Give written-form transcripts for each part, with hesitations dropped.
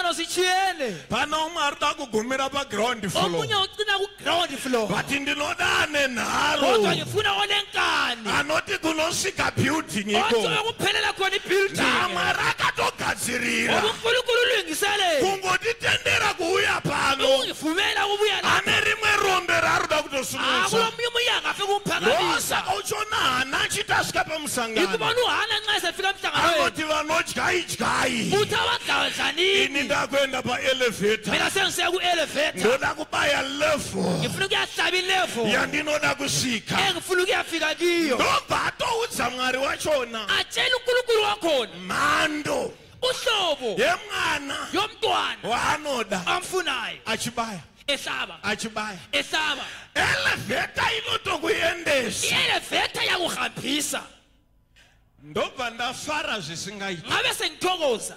Izinhlangano zichiyene. Pano umarta kugumira pa ground floor. Omunye ucina ku ground floor. But ndinodane naro. Kodwa ngifuna olenkani. Anoti kunosika building iko. Kodwa kuphelela khona ibuilding. Namaraka togadzirira. uNkulunkulu ulungisele. Kungoti tendera kuuya pano. Ungivumela ukubuya la. Ane rimwe rombe raruda kutosulusa. Akulomunye umyanga afike umphakamisa. Saka uchona Hana chitasvika pamusangano. Ikubona uHana nxa esefika emhlanganweni. Anoti vanodya idyayi. Uthi abadlayo dlanini. Ini ndakwenda pa elevator. Mina sengisiya ku elevator. Ndoda kubaya level. Ngifuna ukuyahlaba ilevel. Yandinoda kusika. Engifuna ukuyafika kiyo. Ndobva atowudza Mwari wachona. Atshela uNkulunkulu wakhona. Mhando Uhlobo yemwana yomntwana waanoda amfunayo. achibaya Ehlaba. achibaya. Ehlaba. Elevator inotokuyendesa. Ielevator yakuhambisa. Ndobva ndafara zvisingaiti. Ngabe sengithokoza.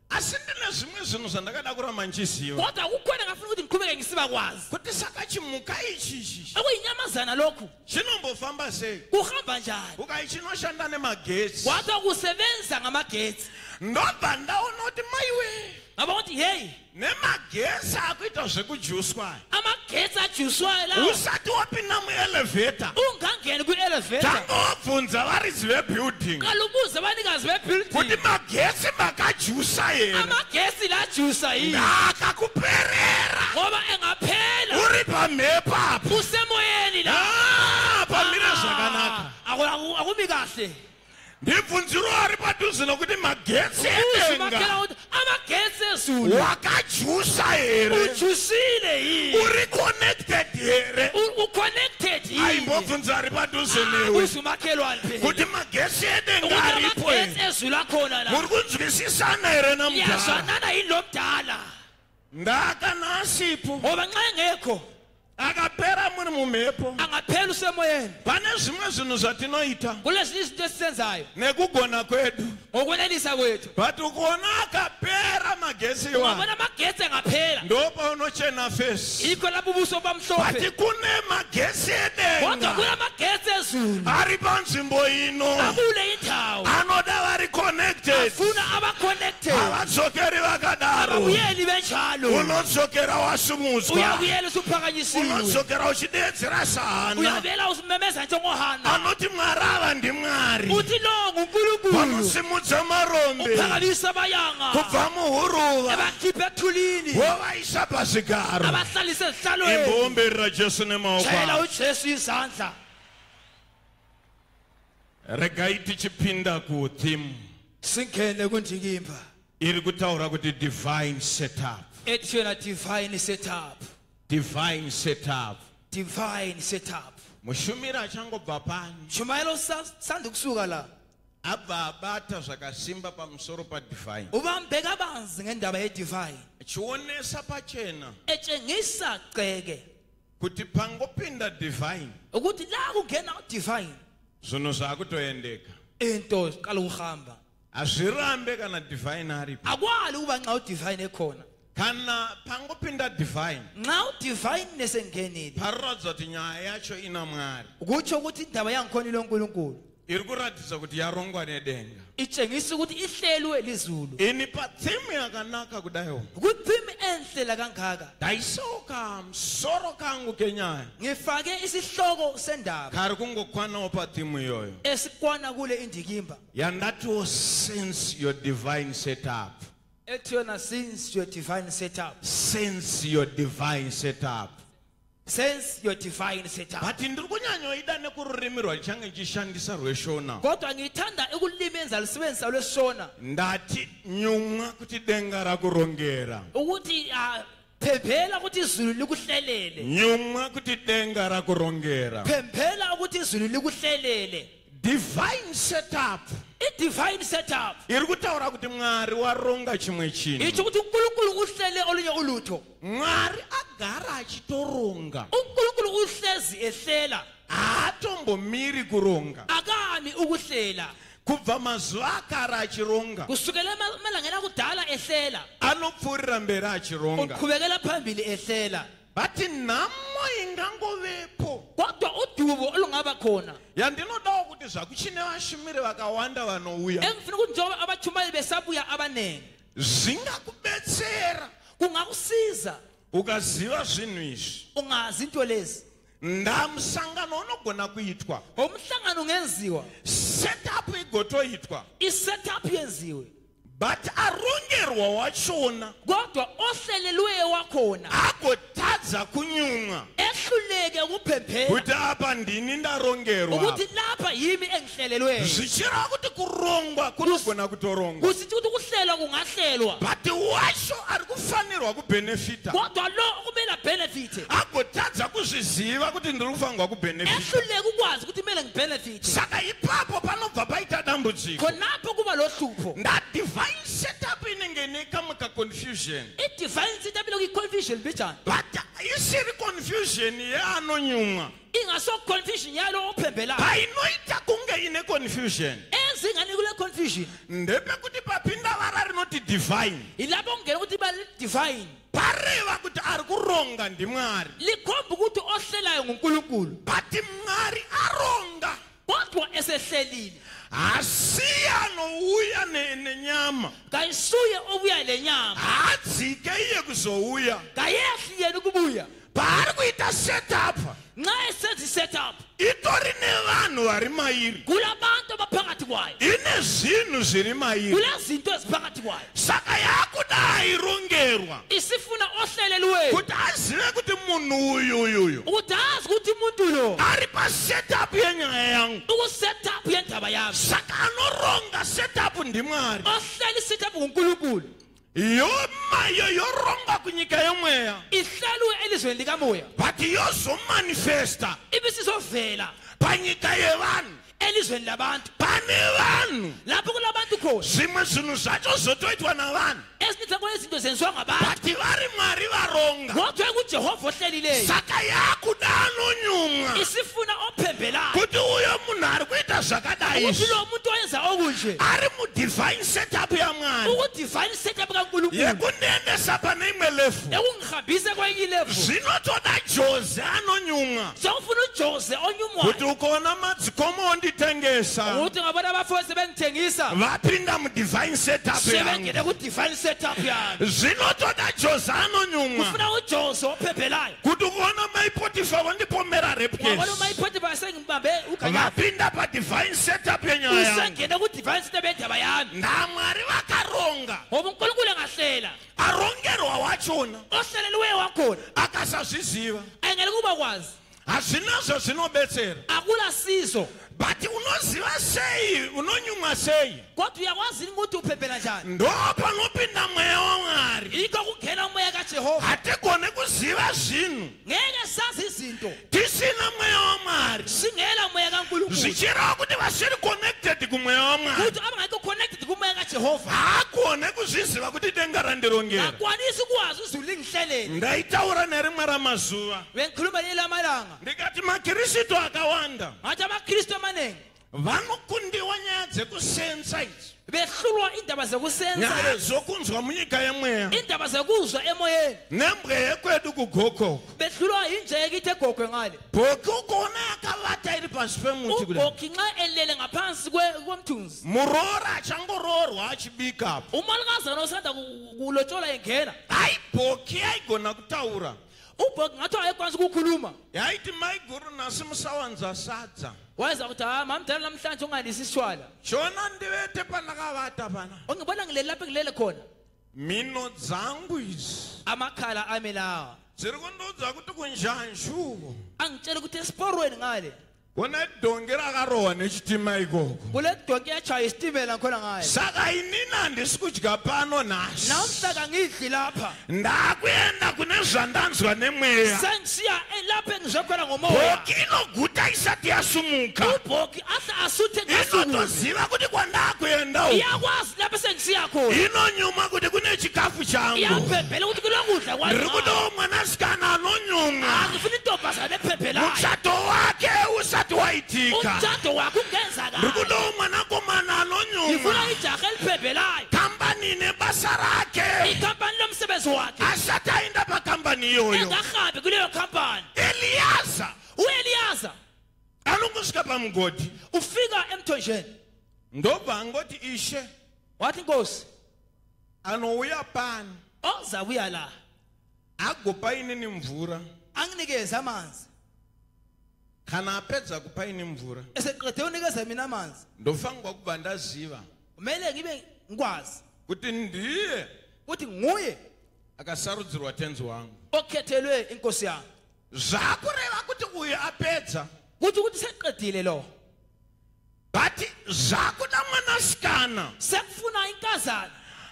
Asi ndine zvimwe zvinhu zvandakada kuramba nchiziva. Kodwa kukhona ngafuna ukuthi ngiqhubeke ngisiba kwazi. Kuti saka chimuka ichichi Okuyinyamazana lokhu chinombofamba sei? kuhamba njani? Ukai chinoshanda nemagetsi. Wathi kusebenza ngamagetsi. Ndobva ndaona kuti maiwe Ngaba uthi hey, nemagetsi akuita zvekujuswa. amagetsi ajuswayo la. Usati wapinda muelevator Ungangeni ku-elevator. tanga wabvunza varidzi vebuilding Kalubuze abanikazi kuti bebuilding. magetsi makajusa here. Amagetsi la jusa yini? Ndakakuperera Ngoba engaphela uri pamhepo apo. usemoyeni la. Pamire zvakanaka. Akumi kahle. Ndibvunziro ari padhuze nokuti magetsi Uzimakela edenga ukuthi amagetsi ezulu wakajusa here. ujusile yini? Uri connected here. Uconnected yini? Aimbobvunza ari padhuze newe Uzimakhelwane phela. kuti magetsi edenga Ukuthi aripo amagetsi here. ezulu akhona la. Muri kunzwisisana here namudala? Iyazwanana yini lo mdala? Ndakana asipo Ngoba nxa engekho akapera muri mumhepo. angaphela usemoyeni. Pane zvimwe zvinhu zvatinoita Kulezinye izinto esizenzayo nekugona kwedu, ngokwenelisa kwethu. but ukuona akapera magetsi iwa Ungabona amagetsi engaphela. ndopaunochena fesi. Yikho lapho ubuso But bamhlophe. kune magetsi Kodwa edenga kulamagetsi ezulu ari panzvimbo ino akule indawo. anoda vari connected. Afuna aba-connected. Havadzokeri vakadaro. Ababuyeli benjalo. Unodzokera wasumudzwa. Uyabuyela usuphakanyisiwe. Unodzokera uchideedzera sahana. Uyabuyela usimemeza njengoHana. Anoti Mwari ava ndimwari Uthi lo nguNkulunkulu. vanosimudza marombe Uphakamisa abayanga. kubva muhuruva Abakhipha ethulini. wovaisa pazvigaro. Abahlalisa ezihlalweni. Imboomberera Jesu nemaoko Shayela avo. uJesu izandla. Regai tichipinda kutheme Singene kundikimba. iri kutaura kuti divine setup. Ethi yona divine setup. Divine setup. Divine setup. Mushumiri achangobva pani Shumayelo sanda kusuka la. abva abata zvakasimba pamusoro padivine, Ubambeka banzi ngendaba yedivine. achionesa pachena Etshengisa ceke kuti pangopinda divine ukuthi la kungena udivine zvinhu zvaakutoendeka. into qala ukuhamba. Hazvirambe kana divine aripo. Akwali ukuba nxa udivine ekhona. Kana pangopinda divine Nxa udivine nesengenile paroratidza kuti nyaya yacho ina Mwari. ukutsho ukuthi indaba yangikhona ilonkulunkulu. Iri kuratidza kuti yarongwa nedenga. Itshengisa ukuthi ihlelwe lizulu. Ini patheme yakanaka kudayo Kuthimi enhlela kangaka. ndaisoka musoro kangu kenyaya Ngifake isihloko sendaba kari kungokwanawo patheme iyoyo esikwana kule indikimba. yandatiwo sense your divine setup. Ethi yona since your divine setup. Sense your divine setup. Sense your divine setup. But ndiri kunyanyoida nekururimi rwachange nchishandisa rweshona. Kodwa ngithanda ukulima enza lisebenzisa lwesishona. Ndati nyumwa kuti denga rakurongera. Ukuthi phembela ukuthi izulu likuhlelele. Nyumwa kuti denga rakurongera. Phembela ukuthi izulu likuhlelele. Divine setup. I-divine setup. Iri kutaura kuti Mwari waronga chimwe chinhu. Itsho ukuthi uNkulunkulu uhlele olunye ulutho. Mwari agara achitoronga. uNkulunkulu uhlezi ehlela. Haatombomiri kuronga. Akami ukuhlela. Kubva mazuva akara achironga. Kusukela emalangeni akudala ehlela. Anopfuurira mberi achironga. Uqhubekela phambili ehlela. Bati nhamo ingangovepo. Kodwa udubo olungaba khona. Yandinodawo kuti zvakuchine vashumiri vakawanda vanouya Engifuna ukuthi njengoba abachumayeli besabuya abanengi. zvingakubetsera kungakusiza ukaziva zvinhu izvi ungazi into lezi. ndamusangano unogona kuitwa Umhlangano ungenziwa, setup igotoitwa i-setup yenziwe, but arongerwa wachona kodwa ohlelelwe wakhona agotadza kunyumwa ehluleke ukuphemphela kuti apa ndini ndarongerwa ukuthi lapha yimi engihlelelwe. zvichireva kuti kurongwa kunogona kutorongwa Kusithi ukuthi ukuhlelwa kungahlelwa, but wacho ari kufanirwa kubhenefita kodwa lo okumele abenefite agotadza kuzviziva kuti ndiri kufanirwa kubhenefita ehluleke ukwazi ukuthi kumele ngibenefite. saka ipapo panobva paita dambudziko Khonapho kuba lohlupho. ndadivine setup inenge nekamuka confusion I-divine setup ilokhu i-confusion bijani, but isiri confusion yeanonyumwa ingaso confusion yalo ophembelayo painoita kunge ine confusion ezingani kule confusion. ndepekuti papinda vara rinoti divine Ilapho kungena ukuthi ba divine pareva kuti ari kuronga ndimwari likhomba ukuthi ohlelayo nguNkulunkulu, but mwari aronga kodwa esehlelile asiya nouya nenyama kayisuye obuya lenyama, hadzike iye kuzouya kayehli yena ukubuya. paari kuita setup Nxa esenza i-setup itori nevanhu vari mairi kulabantu abaphakathi kwayo, ine zvinhu zviri mairi kulezinto eziphakathi kwayo, saka yakuda airongerwa isifuna ohlelelweyo kuti azive kuti munhu uyuyuyu ukuthi azi ukuthi umuntu lo ari pasetup yenyaya yangu uku-setup yendaba yami. saka anoronga setup ndimwari Ohlela i-setup nguNkulunkulu, yomayo yoronga kunyika yomweya ihlelwe elizweni likamoya, but yozomanifesta ibisizovela panyika yevanhu elizweni labantu. pane vanhu Lapho kulabantu khona zvimwe zvinhu zvacho zotoitwa navanhu ezinitha kwezinto zenziwa ngabantu, but vari mwari varonga kodwa kuJehova ohlelileyo saka yakuda anonyumwa isifuna ophembelayo kuti uyo munhu ari kuita zvakadai ukuthi lo muntu oyenza okunje ari mudivine setup yamwari ukudivine setup kaNkulunkulu yekundiendesa pane imwe lefu ekungihambise kwenye ilevel. zvinotoda jose anonyumwa Sokufuna uJose onyumwayo kuti ukaona madzikomo onditengesa ukuthi ngabona abafowethu bengithengisa vapinda mudivine setup yangu sebengene ku-divine setup yami. zvinotoda jose anonyumwa Kufuna uJose ophembelayo, kuti ukaona maipotifa vandipomera wabona repcase umayiphotifa sengibambe uganyafu vapinda padivine setup yenyaya yangu usengene ku-divine setup yendaba yami, ndamwari vakaronga ngoba uNkulunkulu engahlela arongerwa wachona ohlelelweyo wakhona akasazviziva engene kuba kwazi hazvinazvo zvinobetsera akula sizo, but unoziva sei unonyumwa sei kodwa uyakwazini ukuthi uphembela njani. ndo panopinda mweya wamwari Yikho kungena umoya kaJehova, hatigone kuziva zvinhu ngeke sazi izinto tisina mweya wamwari singela umoya kaNkulunkulu, zvichireva kuti vasiri connected kumweya wamwari ukuthi abangekho connected kumoya kaJehova haagone kuzviziva kuti denga randirongera akwanisi ukwazi izulu lingihlelele. ndaitaura nerimwe ramazuva Bengikhuluma leli amalanga ndikati makristu akawanda ngathi amakristu amaningi vanokundiwa nyaya dzekusensa idzi behlulwa indaba zokusenza nyaya lezi, zokunzwa munyika yemweya indaba zokuzwa emoyeni, nembwe yekwedu kugokoko behlulwa yinjeki ithe gogwe ngale. bhoki ukaona yakavata iri pasi pemuti kule Ubhoki nxa elele ngaphansi komthunzi, muroora achangoroorwa achibikapo umalukazana osanda kulotshola engena, hayi bhoki yaigona kutaura ubhoki ngathi wayekwanisa ukukhuluma, yaiti mai guru nhasi musawanza sadza wayenza ukuthi mamdala namhlanje ungandisi isishwala, chona ndivete pandakavata pana ungibona ngilele lapho ngilele khona, mhino dzangu idzi amakhala ami lawa dziri kundiudza kuti kunjanjuko angitshela ukuthi esiporweni ngale kune dongi rakarohwa nechitima ikoko kule donki yachaya isitimela ngikhona ngayo, saka inini handisi kudya pano nhasi namhlaka ngidli lapha ndakuenda kune zvandanzwa nemweya sengisiya lapho engizwe khona ngomoya. bhoki inoguta isati yasumuka Ubhoki ahle asuthe ngasuku inotoziva kuti kwandakuenda uku iyakwazi lapho sengisiya khona, inonyuma kuti kune chikafu changu iyaphephela ukuthi kulokudla ndiri kwazi kudawo mwanasikana anonyumwa angifuna intombazane ephembelayo, muchato wake usati waitika umtshado wakho ndiri ungenzakala, kudawo mwanakomana anonyumwa ngifuna ijaha eliphembelayo, kambani nebasa rake ikhampani lomsebenzi wakhe asati aenda pakambani iyoyo engahambi kuleyo khampani. eliyaza U-Eliyaza anongosvika pamugodi ufika emthonjeni ndobva angoti ishe wathi, Nkosi anouya pano ozabuya la agopa inini mvura anginikeze amanzi kana apedza kupa ini mvura eseqede unikeze mina amanzi ndofangwa kuba ndaziva kumele ngibe ngikwazi kuti ndiye ukuthi nguye akasarudzirwa tenzi wangu okhethelwe inkosi yami zvakureva kuti uyu apedza ukuthi seqedile lo but zvakuda mwanasikana sekufuna inkazana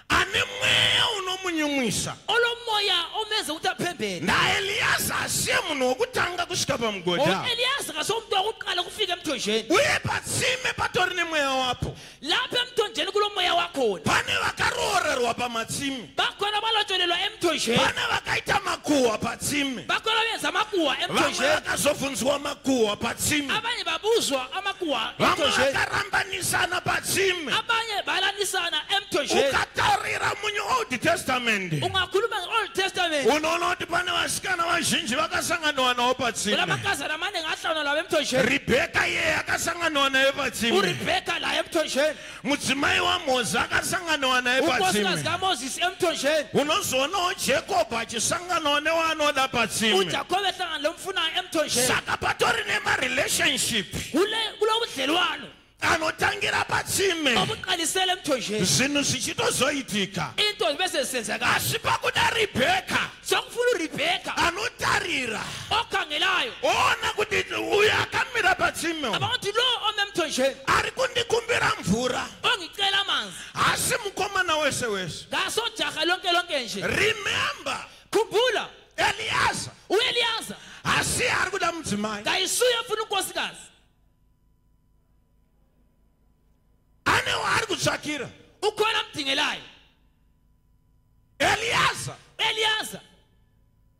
ane mweya unomunyumwisa olomoya omeze ukuthi aphembele naEliyaza asiye munhu wokutanga kusvika pamugodha Eliyazi kasomuntu wokuqala kufika emthonjeni uye patsime patori nemweya wapo lapha emthonjeni kulomoya wakhona pane vakaroorerwa pamatsime bakhona balotsholelwa emthonjeni pane vakaita makuhwa patsime bakhona benza amakuwa vamwe emthonjeni vakazobvunzwa makuhwa patsime abanye babuzwa amakuwa vamwe emthonjeni vakarambanisana patsime abanye balanisana emthonjeni ukataurira muNew Testament ungakhuluma nge-Old Testament unoona kuti pane vasikana vazhinji vakasanganiwa nawo patsime kulamakazana amaningi ahlangana lawo emthonjeni Rebheka iye akasanganiwa naye patsime uRebeka la emthonjeni mudzimai waMozi akasanganiwa naye unkosikazi patsime kaMoses emthonjeni unozoonawo Jacob achisanganawo newaanoda patsime uJakobe ehlangana lomfunayo emthonjeni saka patori nemarelationship kulo budlelwano anotangira patsime obuqalisele emthonjeni zvinhu zvichitozoitika into zibese zisenzakala asi pakuda Rebheka sokufuna uRebeka anotarira okhangelayo ona kuti uyu akamira patsime abakuthi lo omemthonjeni ari kundikumbira mvura ongicela amanzi asi mukomana wese wese ngasojaha lonke nje remember khumbula Eliyaza uEliyaza asi ari kuda mudzimai ngayisuye ufuna unkosikazi ane waari kutsvakira ukhona mdingelayo Eliyaza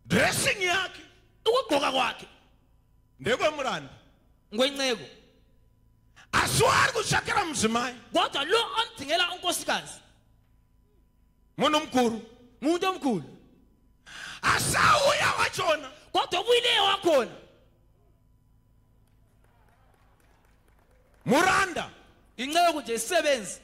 dressing yake ukugqoka kwakhe ndekwemuranda ngwenceko asi waari kutsvakira mudzimai kodwa lo omdingela unkosikazi munhu mukuru umuntu omkhulu asauya wachona kodwa ubuyileyo wakhona muranda inceko nje isisebenzi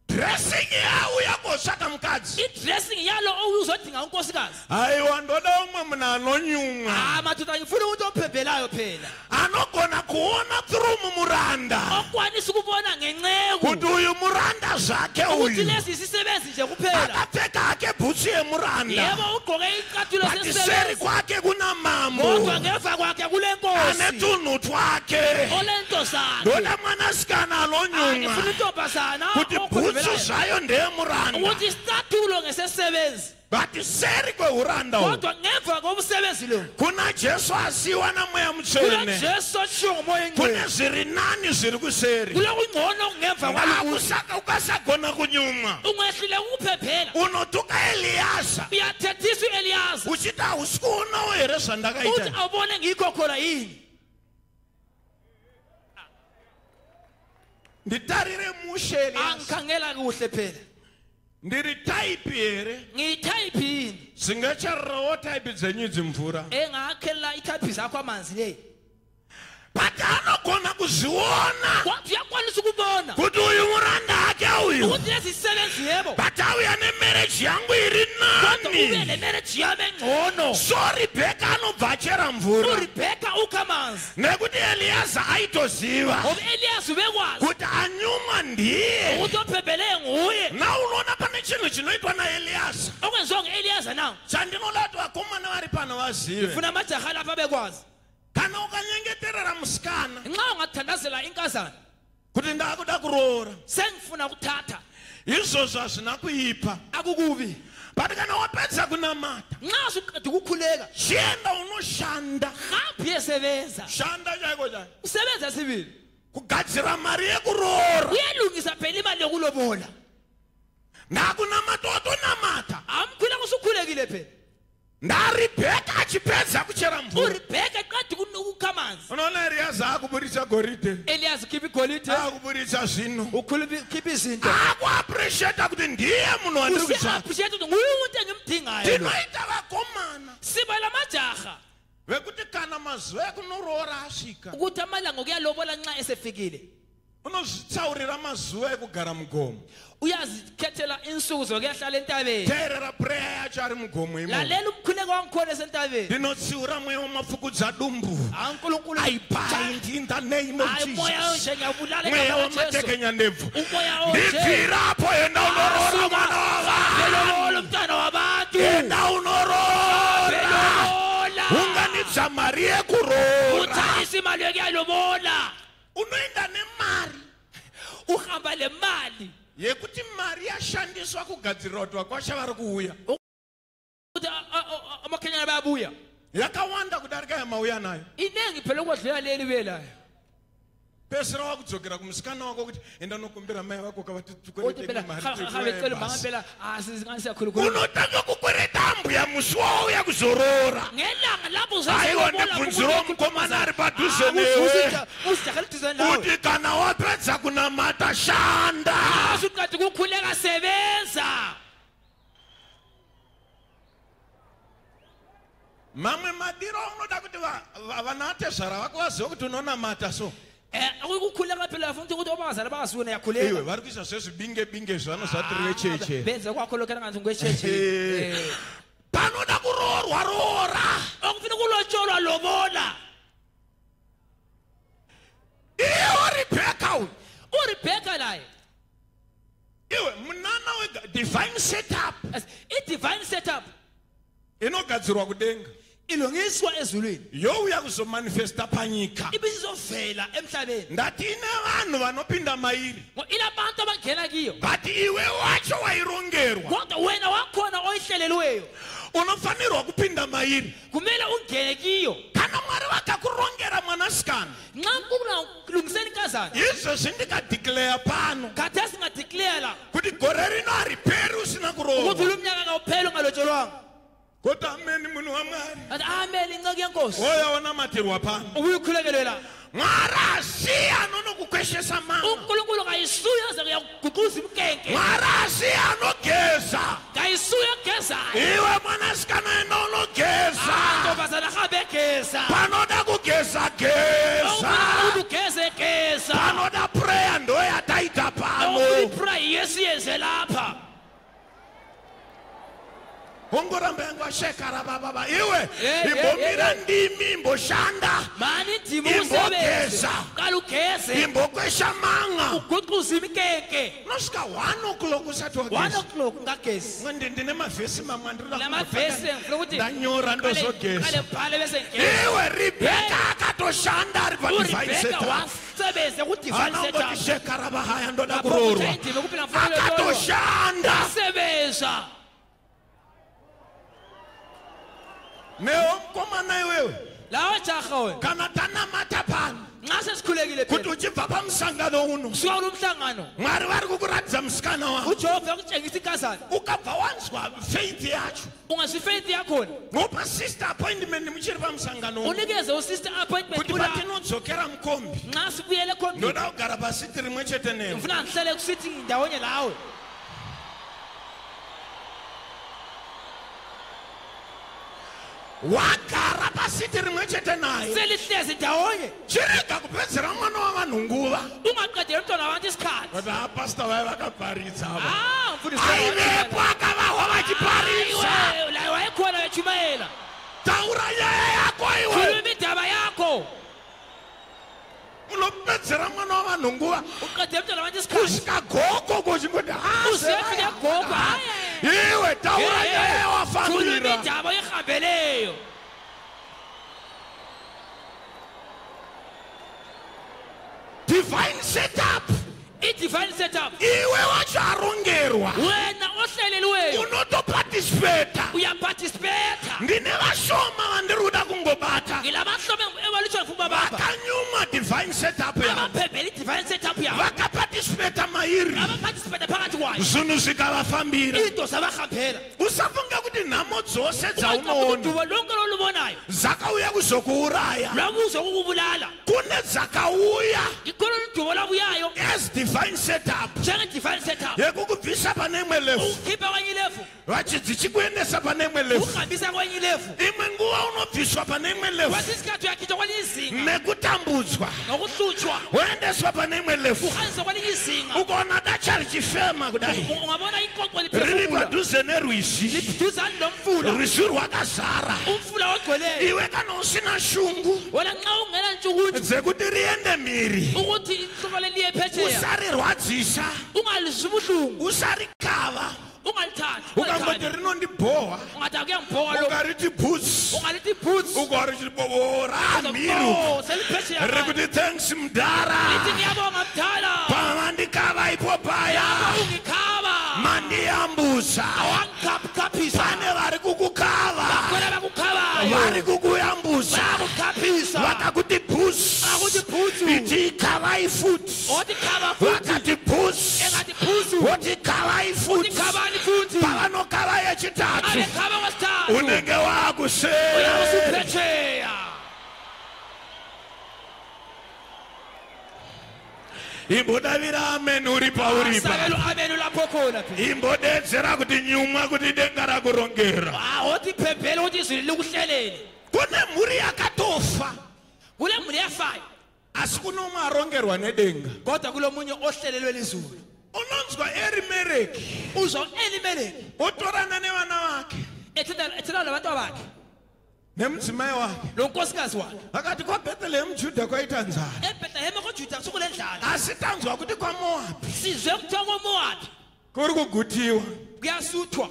dressing yauya kotsvaka mukadzi idressing yalo uzodinga unkosikazi haiwa ndoda umwe munhu anonyumwa madoda ngifuna umuntu ophembelayo phela anogona kuona through mumuranda okwanisa ukubona ngenceko kuti uyu muranda zvake ukuthi uyu lesi isisebenzi nje kuphela akapfeka hake bhutsu yemuranda yebo ugqoke icathulo but seri sesisebenzi kwake kuna mambo kodwa ngemva kwakhe kule ane nkosi tunhu twake olento sakhe ndoda mwanasikana anonyumwa ngifuna intombazana kuti bhutsu zvayo ndeyemuranda ukuthi isicathulo ngesesebenzi but seri kwehuranda uhu kodwa ngemva kobusebenzi lo kuna Jesu asiwa namweya kule mutsvene Jesu oshiwo ngomoya kune engcwele zviri nani zviri kuseri kule kungcono kungemva kwalokhu akusaka ukasagona kunyumwa ungehlile ukuphephela unotuka Eliyaza uyathethiswa uEliyaza uchiti hausi kuonawo here uthi zvandakaita awubone ngikho khona yini nditarire mushe Eliyaza angikhangela kuhle phela ndiri type here ngiyithayiphi yini zingacharirawo type dzenyu dzimvura engakhelela ithayiphi zakho amanzi le but anogona kuzviona kodwa uyakwanisa ukubona kuti uyu muranda ake uyu ukuthi lezi sisebenzi yebo but auya nemereji yangu iri kodwa ube nani nemereji yami engcono so Rebheka anobva achera mvura uRebeka ukha amanzi nekuti Eliyaza aitoziva ngoba Eliyazi ubekwazi kuti anyumwa ndiye ukuthi ophebhele nguye na unoona pane chinhu chinoitwa naEliyaza okwenziwa nge-Eliyaza nawo chandinoda kuti vakomana vari pano vazive funa amajaha lapha bekwazi kana ukanyengeterera musikana nxa ungathandazela inkazana kuti ndakuda kuroora sengifuna ukuthatha izvozvo hazvina kuipa akukubi but kana wapedza kunamata nxa suqeda ukukhuleka chienda unoshanda hambi yesebenza shanda chaiko chaiko usebenza sibili kugadzira mari yekuroora uyalungisa phela imali yokulobola ndakunamata watonamata amkhula kusukhulekile phela ndaRebheka achipedza kuchera mvura uRebeka eqeda ukukha amanzi unoona Eliyaza akuburitsa goridhe Eliyazi khipha igolide akuburitsa zvinhu ukhipha izinto akuappreciata kuti ndiye munhu wandiri kutsvaka usi-appreciate ukuthi nguye umuntu engimdingayo lo tinoita vakomana siba lamajaha vekuti kana mazuva ekunoroora asvika ukuthi amalanga okuyalobola nxa esefikile unozitsaurira mazuva ekugara mugomo uyazikhethela insuku zokuyahlala entabeni teerera prayer yacho ari mugomo imomo lalela umkhuleko wangikhona esentabeni ndinotsiura mweya wamafukudza dumbu ankulunkulu I bind in the name of hayi moya Jesus onje ngiyabulala mweya igama likaJesu. wamatekenya ndebvu Umoya onje ndibvirapo yenda unorora mwana wavanhu Belobola umntwana wabantu yenda unorora Belobola unganibva mari yekuroora uthatha imali yokuyalobola unoenda nemari uhamba le mali yekuti mari yashandiswa kugadzirira kuti vakwasha vari kuuya ukuthi amakenyana bayabuya yakawanda kudarika yamauya nayo inengi phela ukwadlula leli belayo pesera wakudzokera kumusikana wako kuti enda nokumbira mai vako uthi phela kavati habecela mangempela asizingani siyakhulukhulu unotanga kukwereta mbuya musi wauya kuzorora ngelanga lapho aiwa ndibvunziro mukomana ari padhuze newe usijakhala duzane nawe kuti kana wapedza kunamata shanda usukathi kukhuleka sebenza mamwe madiro unoda kuti vanatezvara vako vazive kuti unonamata so akukukhuleka phela futhi ukuthi abazali bangasuke iwe yakhuleka vari kuisa zvezvibingebinge zvavanozvati recheche benza kwakholokela ngathi ngwecheche panoda kurorwa rora okufuna kulotsholwa lobola iwe rebheka uyu uRebecca naye iwe munana wedivine setup i-divine setup inogadzirwa kudenga ilungiswa ezulwini youya kuzomanifesta panyika ibizovela emhlabeni ndati ine vanhu vanopinda mairi ilabantu abangena kiyo but iwe wacho wairongerwa kodwa wena wakhona oyihlelelweyo unofanirwa kupinda mairi kumele ungene kiyo kana mwari vakakurongera mwanasikana nxa kulungiseni inkazana izvezvi ndikadhikleya pano khathesi singadeclara kuti gore rino hariperi usina ukuthi kurohwa lo mnyaka kawupheli ungalotsholwanga koti ameni munhu wamwari athi ameli inceki yenkosi oya wanamatirwa pano ubuyikhulekelwe la mwari asiya nonokukweshesa mama unkulunkulu kayisuyo aze kuyaguquza imkenke mwari asiya anogeza kayisuyo egezayo iwe mwanasikana ena unogeza ntombazana hambe egeza panoda kugeza geza ukuthi ugeze geza panoda prayer ndoyataita pano ukuyipray yesiyenze lapha ungoramba yangu ashekara bababa iwe Eh, imbomira ndimi imboshanda mani ndima Imbogeza. usebenze kala ugeze imbokwesha manga uguquza imkenke nosvika 1 o'clock usati 1 wageza o'clock ngagezi ndine mavhesi mamwe la mavhesi ngifuna ukuthi ndanyora ndozogeza qale bhale bese ngigeza iwe rebheka akatoshanda ari padivine uRebecca setup wasebenza ku-divine setup anongotishekara bahaya ndoda Lapho kurorwa kuthe indima kuphela mfanele akatoshanda sebenza newo mkomana iwewe lawa jaha wena kana tanamata pano nxa sesikhulekile kuti phela uchibva pamusangano uno suka kulo mhlangano mwari vari kukuratidza musikana wako ujehova yakutshengisa inkazana ukabva wanzwa faith yacho ungazifeith yakhona ngopa sister appointment muchiri pamusangano uno unikeze usister appointment kuti kula patinodzokera mukombi nxa sibuyele ekhondweni ndoda kugara pasiti rimwe chete newe ngifuna ngihlale kusithi ndawonye lawe wagara pasiti rimwe chete naye selihlezi ndawonye chirega kupedzera mwana wavanhu nguva ungaqedeli umntwana wabantu isikhathi kuti apasta vai vakabharidza ava mfundisi aivepo akavahwa vachiparidza laye wayekhona bechumayela taura nyaya yako iwe khuluma indaba yakho unopedzera mwana wavanhu nguva uqedele umntwana wabantu isikhathi kusvika goko kochingoti usefike gogo iwe taura nyaya khuluma wafambira indaba oyihambeleyo divine setup i-divine setup iwe wacho arongerwa wena ohleleliweyo unotoparticipata uyaparticipata ndine vashoma vandiri kuda kungobata ngilabahlobo ebalutshwa ngifuna baba vakanyuma divine setup yavo abaphebhela i-divine setup yabo vakaparticipata mairi abaparticipate phakathi kwayo zvinhu zvikavafambira into zabahambela usafunga kuti nhamo dzose dzaunoona udubo lonke olubonayo zakauya kuzokuuraya lwakuzokukubulala kune zakauya ikhona oludumo lwabuyayo as divine setup njenge-divine setup yekukubvisa pane imwe lefu ukhipha kwenye ilevu vachi dzichikuendesa pane imwe lefu uhambisa kwenye ilevu imwe nguva unobviswa pane imwe lefu kwasi isikhathi uyakhitshwa kwelinye izinga nekutambudzwa ngokuhlutshwa woendeswa pane imwe lefu uhanjiswa kwelinye izinga ukaona dachari chifema kudai ungabona iqoqo riri liphefumula padhuze nerwizi liduzane lomfula rwizi rwakazara umfula ogcweleyo iwe kana usina shungu wena nxa ungena ntshukuthi dzekuti riende mhiri ukuthi ihloko leliye phetsheya usarirwadzisa ungalizwi ubuhlungu usarikava ungalithathi ukangoti rinondibhohwa ungathi akuyangibhoka lo ukariti bhutsi ungalithi boots ukarichibobora mhiru seliphetsheya rikuti thanks mdara lithi ngiyabonga mdala pamandikava ipo paya ungikhaba mandiyambusa awangikhaphisa pane vari kukukava khona bakukhabayo vari kukuyambusa bakukhaphisa vakakuti bhus akuthi bhutsu iti khavai futi othi khaba futhi vakati bhus engathi bhutsu oti khavai futi khabani futhi pavanokava yechitatu abekhaba kwesithathu unenge wakusei uyawusuphetsheya imbodavira amen uri pauripa sakelo amenu lapho khona phela imbodedzera kuti nyumwa kuti denga rakurongera othi phembele ukuthi izwi likuhlelele kune mhuri yakatofa kule muli yafayo asi kunomwe arongerwa nedenga kodwa kulomunye ohlelelwe lizulu unonzwa erimereki uzwa elimeleki otorana nevana vake ethela nabantu bakhe nemudzimai wake lo nkosikazi wakhe akati kwabhethelehemu juda kwaita nzara ebhethlehema kojuda kusukulendlala asi tanzwa kuti kwamoabhi sizwe kuthiwa komowabi kuri kugutiwa kuyasuthwa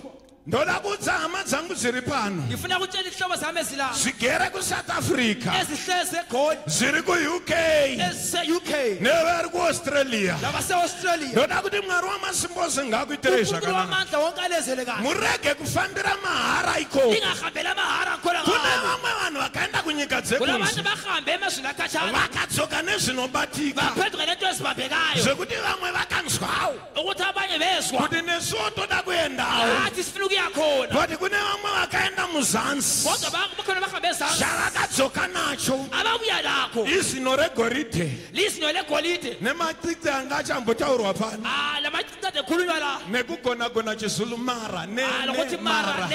ndoda kudza hama dzangu dziri pano ngifuna ukutshela ihlobo zami ezilapha zvigere kusouth africa ezihlezi egoli zviri kuuk ezise-uk nevari kuaustralia nabase-australia ndoda kuti mwari wamasimbozi ngakuitirei unkulunkulu zvakanaka wamandla wonke alezele kahle murege kufambira mahara ikoko lingahambeli amahara akhona kune ngawo vamwe vanhu vakaenda kunyika kulabantu dzekunzi bahambe emazwini akhatshana vakadzoka nezvinobatika baphenduke nento ezibambekayo zvekuti vamwe vakanzwawo ukuthi abanye bezwa kuti nesuwo toda kuendawo athi sifuna ukuya khona but kune vamwe vakaenda muzanzi kodwa bakhona bahambe ezansi zvavakadzoka nacho ababuya lakho izino regoridhe lizinyo legolide nemacici anga achambotaurwa pano lamacinci ade khulunywa la nekugonagona chizulu mara lokuthi mara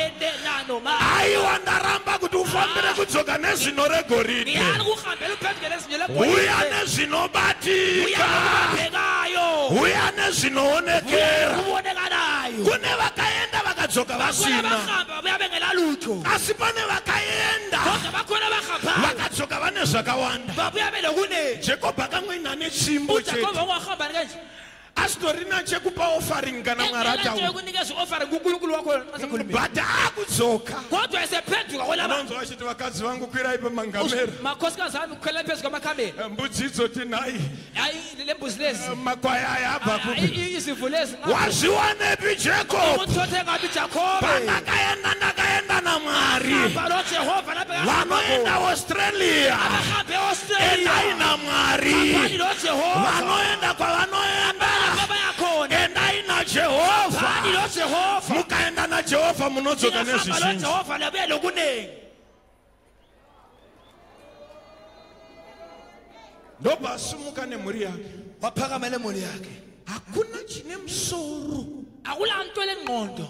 nano mara aiwa ndaramba kuti ufambire kudzoka nezvino regoridhe ngiyani ukuhambela uphenduke lezinyo uya legolide nezvinobatika uyabambekayo uya nezvinoonekera ubonekanayo kune vakaenda vakadzoka bakhona vasina bahamba babuya bengelalutho asi pane vakaenda kodwa bakhona bahambayo vakadzoka vane zvakawanda babuya belokunenje jekobho akamwena nechimbo ujakoba chete ungahambani kanje asitorina chekupa offering kana mwari engelento ataura yokunikeza i-offering kunkulunkulu wakho nasekhulumile but akudzoka kodwa esephenduka kwelaba anonzwa vachiti vakadzi vangu kwirai pamangamera makhosikazi ami kukhwela phezu kwamakamela mbudzi idzoti nhayi hayi le mbuzi lezi makwai aya abva kupi izimvu lezi wazviwanepi jacob uthothe ngapi jakobe ndakaenda namwari hamba lojehova lapha vanoenda australia abahambe e-australia endai namwari phani lojehova vanoenda kwavanoenda bayakhona endai najehovha phani lojehova mukaenda najehovha munodzoka hamba nezvizhinji lojehova labuye lokunengi ndobva asumuka nemhuri yake waphakamele muli yakhe hakuna chine musoro akula nto lengqondo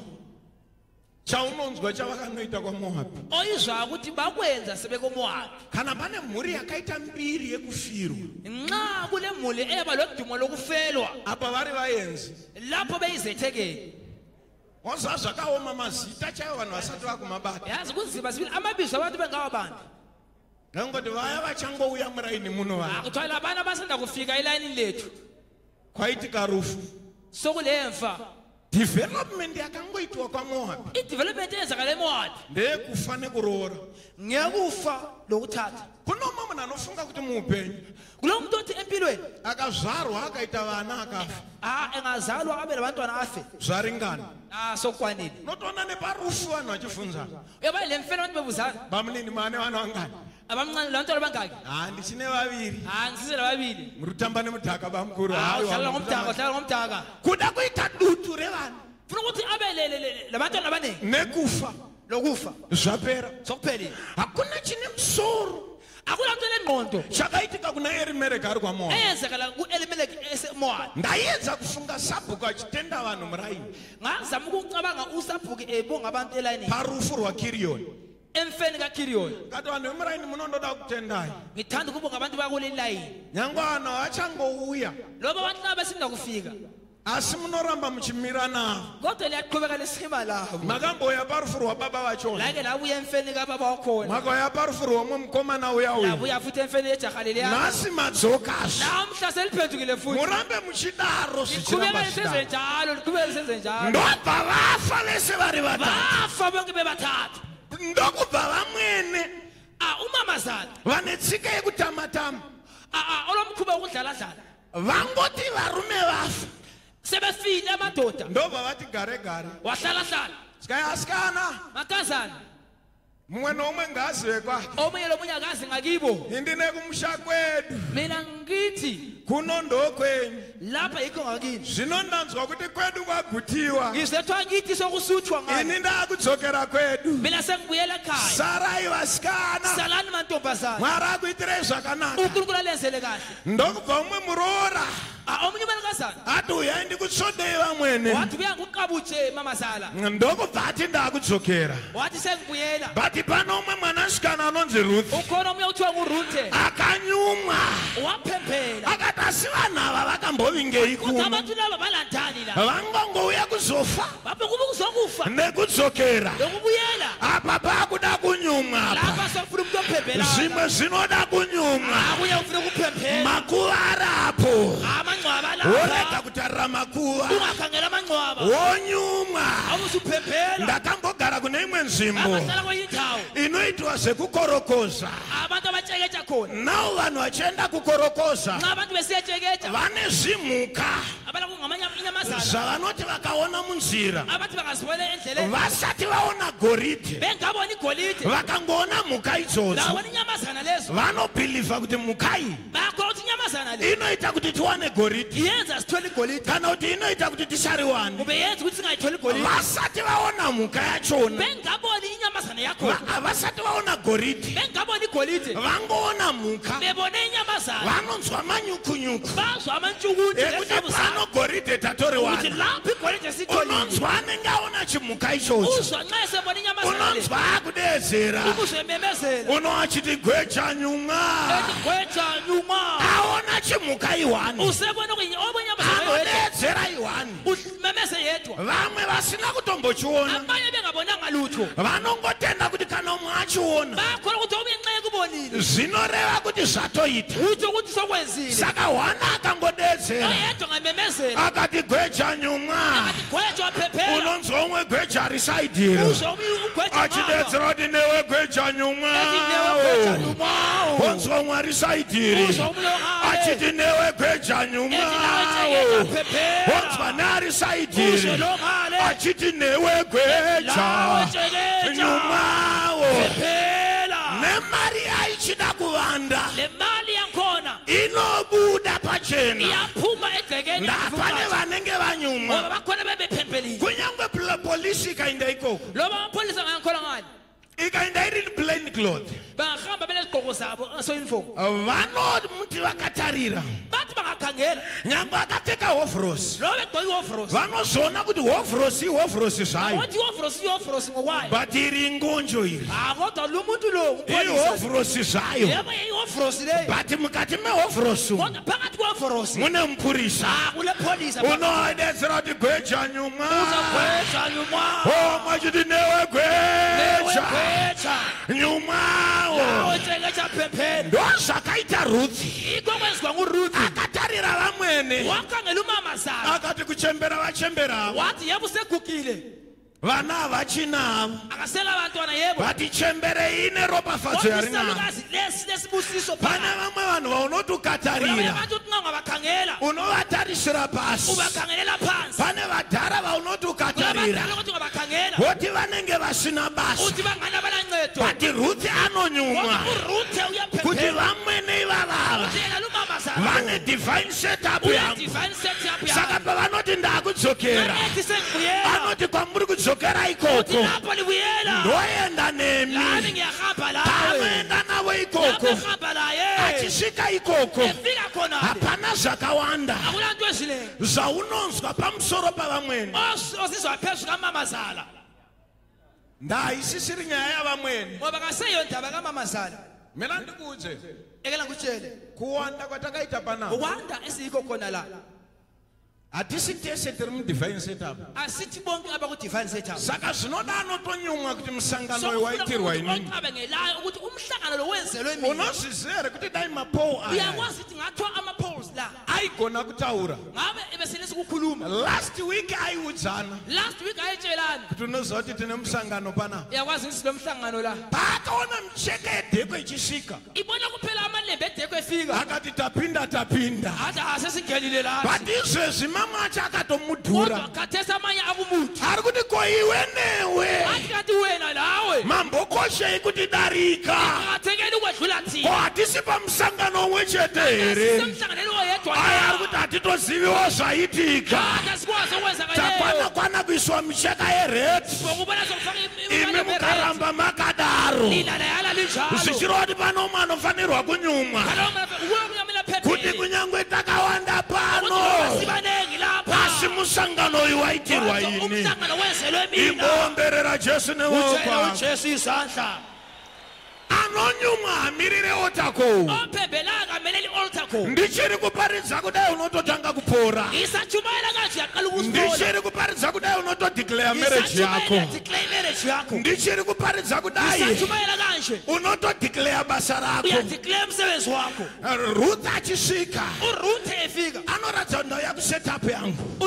chaunonzwa chavakanoita kwamoabhi oyizwa ukuthi bakwenza sebekomowabi kana pane mhuri yakaita mbiri yekufirwa nxa kule muli eyaba lodumo lokufelwa apa vari vaenzi lapho beyizethekeli wazva zvakaoma mazita chaivo vanhu vasati vakumabata yazi kunzima sibili amabizo abantu bengawabantu ngangoti vaya vachangouya muraini muno vaya kuthiwa labana basanda kufika elayinini lethu kwaitika rufu sokulemfa development yakangoitwa kwamoabhi i-development eyenzakala emowabi ndeyekufa nekuroora ngekufa lokuthatha kuno umwe munhu anofunga kuti muupenyu kulo muntu othi empilweni akazvarwa akaita vana akafa engazalwa abe labantwana afe zvaringana sokwanini notoona neparufu vanhu vachifunzana uyabayi le mfene abantu bebuzana bamunini mane vana vangani abancane labantwana bangaki ndichine vaviri ngisizela babili murutamba nemudhaka bamukuru udlala ngomdaka udlala ngomdaka kuda kuita dutu revanhu funa ukuthi abe labantwana abaningi nekufa lokufa zvapera sokuphelile hakuna chine musoro akulanto lengqondo chakaitika kuna Elimeleki ari kwaMoabhu eyenzakala ku-Elimeleki eseMowabi ndayenza kufunga Sabhuku achitenda vanhu muraini ngazama ukucabanga uSabhuku ebonga abantu elayinini parufu rwaKiriyoni emfeni kaKiriyoni kati vanhu vemuraini munondoda kutendai ngithanda ukubonga abantu bakuleli layini nyangwe vanhu havachangouya loba abantu laba basinda kufika asi munoramba muchimira navo kodwa liyaqhubeka lesima labo makamboya parufu rwababa vachona lake labuya emfeni kababa wakhona makauya parufu rwomwe mukomana uya uyu labuya futhi emfeni yejaha leliya nhasi madzokazve namhla seliphendukile futhi murambe muchidaro liqhubeka zvichiramba lisenze zvidaro njalo liqhubeka lisenze njalo ndobva vafa vese vari vatatu bafa bonke bebathathu ndokubva vamwene umamazana vane tsika yekutama-tama olomkhuba wokudlaladlala vangoti varume vafa sebefile amadoda ndobva vati gare gare wahlalahlala sikayasikana makazana mumwe nomwe ngazive kwake omunye lomunye akazi ngakibo indine kumusha kwedu mina ngithi kuno ndokwenyu lapha yikho ngakini zvino ndanzwa kuti kwedu kwagutiwa ngizethwa ngithi sokusuthwa ngani ini ndakudzokera kwedu mina sengibuyela ekhaya sarai vasikana salani mantombazana mwari akuitirei zvakanaka unkulunkulu alenzele kahle ndokubva umwe muroora omunye umalukazana ati uyai ndikutsvodei vamwene wathi kuya nguqabuje mamazala ndokubva ati ndakudzokera wathi sengibuyela bati pano umwe mwanasikana anonzi Ruth ukhona omunye uthiwa nguruthe akanyumwa waphemphela akati asi vanhu ava vakambovingei kuthi kuno abantu laba balandani la vangongouya kuzofa babe kuba kuzokufa nekudzokera lokubuyela apa pakuda kunyumwa apa lapha sokufuna umuntu ophemphela zvimwe zvinoda kunyumwa akuye ufuna ukuphemphela makuva arapo amangcwaba worega lapha kutarira makuva ungakhangela amangcwaba wonyumwa awuzuphephela ndakambogara kune imwe nzvimbo abahlala kweyindawo inoitwa zvekukorokoza abantu abatsheketsha khona nawo vanhu vachienda kukorokoza nxa abantu besiyetsheketsha vane zvimhuka abala kungamanye inyamazana zvavanoti vakaona munzira abathi bangazibona endleleni vasati vaona goridhe bengabona igolide vakangoona mhuka idzodzo labona inyamazana lezo vanobhilivha kuti mhuka iyi bakholwa ukuthi inyamazana le inoita kuti tiwane goridhe yenza sithole igolide kana kuti inoita kuti tisariwane kube yenza ukuthi singayitholi igolide vasati vaona mhuka yachona bengaboni inyamazana yakhona vasati vaona goridhe bengaboni igolide vangoona mhuka bebone inyamazana vanonzwa manyukunyuku bazwa amantshukuthi ekuti pano goridhe ukuthi tatoriwana lapho igolide sitholile unonzwa anenge aona chimhuka ichocho uzwa nxa esebona inyamazana le unonzwa akudedzera umuzwe ememezela uno achiti gwecha nyumwa etigwetsha nyuma aona chimhuka iwani usebona obenyamazana anodedzera iwani umemeze yedwa vamwe vasina kutombochiona abanye bengabonanga lutho vanongotenda kuti kana umwe achiona bakholwa ukuthi obenxe kubonile zvinoreva kuti zvatoita utsho ukuthi sokwenzile saka hwana akangodedzera oyedwa ngamemezela akati gwecha nyumwa athi gweja waphephela unonzwa umwe gwecha risaidhira uzwa ugweja achidedzera kuti newe gwecha nyumwa onzwa umwe arisaidhiri achiti newe gweja nyumwa onzwa nearisaidhiri achiti newe gweja nyumwawo nemari aichida kuvanda le mali yakhona inobuda pachena iyaphuma egcekeni ndapane vanenge vanyumwa ngoba bakhona bebephemphelile kunyange polisi ikainda ikoko loba amapholisa ngayakhola ngani ikainda iri plain cloth bangahamba belezigqoko zabo ngasoyuniform vanomuti vakatarira bathi bangakhangela nyangwe akapfeka hovrosi loba egqoke ihovrosi vanozona kuti hovrosi zvayo othi ihovrosi ngokwayo but iri ngonjo iri kodwa lo muntu lo ihovrosi zvayo yebo ihovrosi leyo but mukati mehovrosi kodwa phakathi kwehovrosi mune mupurisa kule pholisa unoedetsera kuti gweja nyumwa uzagweja nyuma mwachiti newe gweja gweja nyumwawo awetsheketsha phephela ndozvakaita ruthi iko kwenziwa nguruthi akatarira vamwene wakhangela umamazana akati kuchembera vachemberavo wathi yebo usegugile vana havachinavo akasela abantwana yebo vati chembere ine ropafadzo yarinavo isalukazi lesibusiso pane vamwe vanhu vaunoti ukatarira abantu uthi nxa ungabakhangela unovatarisira pasi ubakhangelela phansi pane vadhara vaunoti ukatarira abadala ukuthi ungabakhangela voti vanenge vasina basa uthi bangani abalancedo vati ruthi anonyumwa uruthe kuti uyaphephela vamwene ivavava yena lumamazana vane une divine setup Une yam divine setup yami. saka pavanoti ndakudzokera Nanethi sengibuyela. anoti kwamuri kudzokera Uthi ikoko lapho libuyela. ndoenda Lami nemi ngiyahamba lawe. anoenda nawe Lapho ikoko ehamba laye. achisvika ikoko Efika khona. hapana zvakawanda Akulanto ezilenge. zvaunonzwa pamusoro pavamweni Osizwa phezulu kamamazala. ndaisisiri nyaya yavamweni Ngoba kaseyo ndaba kamamazala. mina ndikuudze Ekela ngikutshele. kuwanda kwatakaita panapa Ukwanda esikho khona la. hatisi tese tiri mudivine setup Asithi bonke abaku-divine setup. saka zvinoda anotonyumwa kuti musangano So, waitirwa ufuna inini umuntu ngelayo ukuthi umhlangano lo wenzelwe mina. unozviziva here kuti dai mapoll aya Uyakwazi ukuthi ngathiwa ama-polls la. aigona kutaura Ngabe ebesenesi ukukhuluma. last week aiudzana Last week ayetshelana. kuti unoziva kuti tine musangano panapa Uyakwazi ukuthi lo mhlangano la. paakaona micheka yedheko ichisvika Ibona kuphela amalembe edeko efika. akati tapinda Athi asesingenile la. but izvezvi mamwe acho akatomudhura Kodwa khathesi amanye akumuthi. ari kuti ko iwe newe Athi kanti wena nawe. mambokoshei kuti darika Akathekeli ukwedlula ko thina. hatisi pamusangano umwe chete here Semhlanganweni oyedwa aya ari la. kuti hatitoziviwo zvaitika Athi asikwazi okwenzakaleyo. takwana kuiswa micheka yereti Ngokubona sokufaka imi mukaramba makadaro Lina layala linjalo. zvichirova kuti pano umwe anofanirwa kunyumwa kuti kunyangwe takawanda pano asi musangano uyu waitirwa ini imboomberera jesu newookwa anonyumwa hamirirewo tako ndichiri kuparidza kudai unototanga kupora ndichiri kuparidza kudai unotodeclare marriage yako ndichiri kuparidza kudai unotodeclare basa rako ruth achisvika anoratidza kuti ndauya kusetup yangu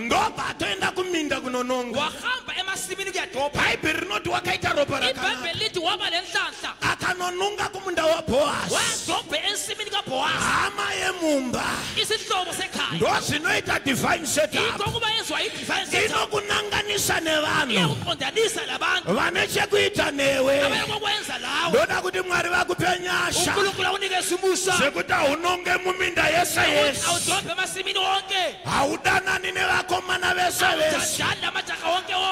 ndobva atoenda kuminda kunononga bhaibheri rinoti wakaita ropa rakanaka akanononga kumunda waBhoazi hama yemumba ndozvinoita divine setup inokunanganisa nevanhu vane chekuita newe ndoda kuti mwari vakupe nyasha sekuti haunonge muminda yese yese haudanani nevakomana vese vese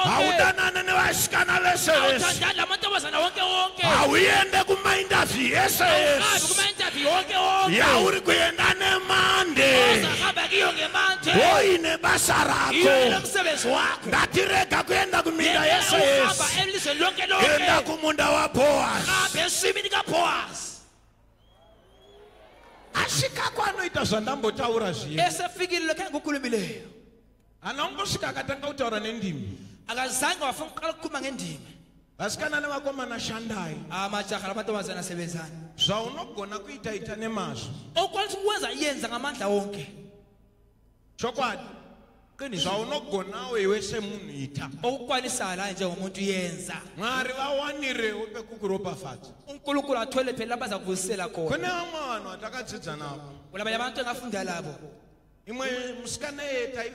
haudanani nevasikana vese vese hauende kumaindavhi yese yese yauri kuenda nemande woine basa rako ngatirega kuenda kuminda yese yese enda kumunda waBhoazi asvika kwanoita zvandambotaura zviye esefikile lokho engikukhulumileyo anongosvika akatanga kutaura nendimi akazange wafuna ukuqala ukukhuluma ngendimi vasikana nevakomana shandai amajaha lamantombazana asebenzana zvaunogona kuitaita nemazvo okwanisa ukwenza yenza ngamandla wonke chokwadi zvaunogonawo iwe semunhu ita okukwanisayo la njengomuntu yenza mwari vawanirewo pekukuropafadza unkulunkulu athole phela labaza kuvusisela khona kune vamwe vanhu vatakadzidza navo kulabanye abantu engafunda labo imwe musikana ye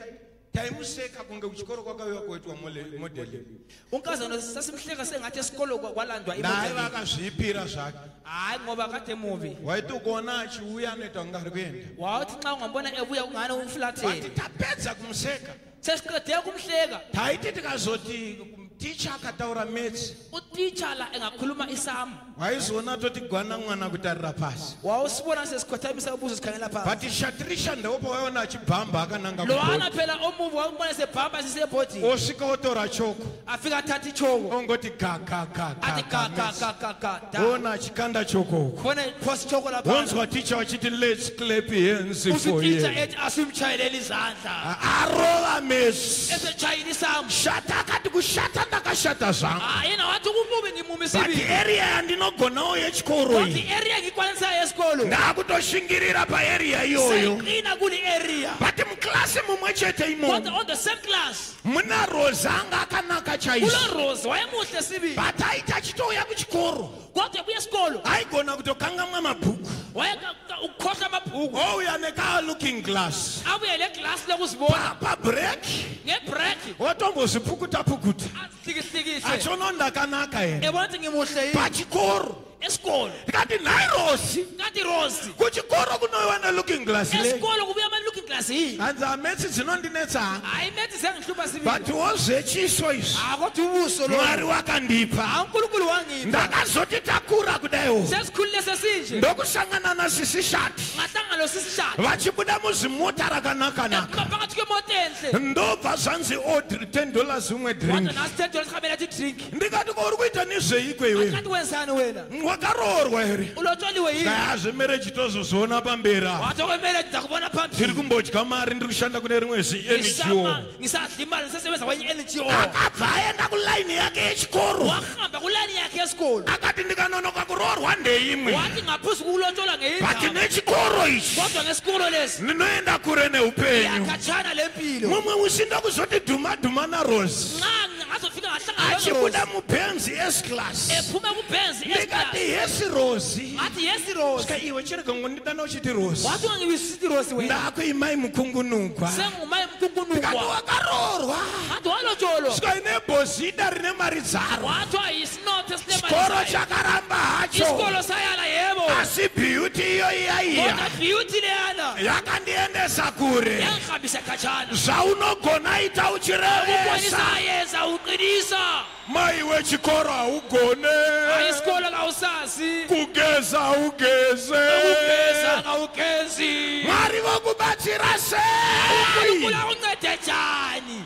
taimuseka kunge kuchikoro kwakawiwa kuitwa modeli unkazana sasimhleka sengathi esikolo kwalandwa dai vakazvipira zvake hayi ngoba kade muvi waiti ukaona achiuya anoita kunge ari kuenda wawuthi nxa ungambona ebuya ungane vati umfulathele tapedza kumuseka sesiqede kumhleka taiti tikazoti ticha akataura metsi utitshala engakhuluma isamu waizoona toti gwana mwana kutarira pasi wawusibona sesikhothamisa ubuzo sikhangela phansi but shatrisha ndeopo waiona achibhamba akananga lowana phela omuvi wawumbona sebhamba sisebhodini osvika otora choko afika athatha ichoko ongoti athi kakakakaka ona achikanda chokoko khona iphosa ichoko lapha wonzwa ticha wachiti let's clap hands for usutitsha you ethi asimtshayeleli izandla arova mesi esetshayile isamu shata akati kushata ndakashata zvangu yena wathi umuvi ngimumi but sibili area yandinogonawo yechikoro kodwa iyi i-area engikwanisayo yesikolo ndakutoshingirira paarea iyoyo sayiqina kuli area but muklasi mumwe chete imomo kodwa on the same class muna rosa anga akanaka chaizvo kulo rose wayemuhle sibili but aiti achitouya kuchikoro kodwa ebuya esikolo aigona kutokangamwa mabhuku ukukhohlwa amabhuku ouya nekalooking glass abuye le glasi lokuzibona pabreak ngebreak otombozvipukuta-pukuta ahlikihlekishe achonondakanaka yena ebona ukuthi ngimuhle yini pachikoro esikolo kanti nayi Rosi kanti Rosi kuchikoro kunoyiwa ne-looking glass le esikolo kubuya ama-looking glass yini hanzi ametsi dzinondinetsanga hayi methi zengihlupha sibili but wozvechiso izvi kodwa ubuso lo Mwari wakandipa uNkulunkulu wangipha ndakazoti takura kudayiwo sesikhulile sesinje ndokusangana nasisi Shati ngahlangana losisishadi vachibuda muzimota rakanaka-naka phakathi kwemoto enhle ndobva zvanzi odri $10 umwe drink kodwa nasi $10 khabela athi drink ndikati ko uri kuita nezveiko iwewe kanti wenzani wena wakaroorwa here ulotsholiwe yini kayazve mereji tozozoona pamberi apa wathi okwemele ndiza kubona tiri phambili kumbodya mari ndiri kushanda kune rimwe zi-NGO ngisadla imali ngisesebenza kwenye NGO akabva aenda kulaini yake yechikoro wahamba kulani yakhe yesikolo akati ndikanonoka kuroorwa ndeimwe wathi ngaphusi kulotsholwa but ngeyindaba nechikoro ichi kodwa ngesikolo lesi ndinoenda kure neupenyu yakhatshana le mpilo mumwe usinda kuzoti dhuma naRosi nxa ngazofika ngahlangana achibuda mubenzi S-class ephume kubhenzi ndikati yesi Rosi athi yesi Rosi ska iwe chirega ngondidana uchiti Rosi wathi ungangiwisisi Rosi wena ndakuimai mukungunugwa sengumaye ndikati mkungunukwa wakaroorwa athi walotsholwa ska ine bhozida rine mari dzaro wathi ayisinothe chikoro sinemali chakaramba hacho isikolo sayala yebo asi beauty iyo iyaiya kodwa beauty leyana yakandiendesa kure yangihambisa khatshana zvaunogona ita uchirevesa ukwanisayeza uqinisa mai wechikoro haugone isikolo kawusazi kugeza ugeze ukugeza kawugezi mwari vokubatsira sei uNkulunkulu akuncede njani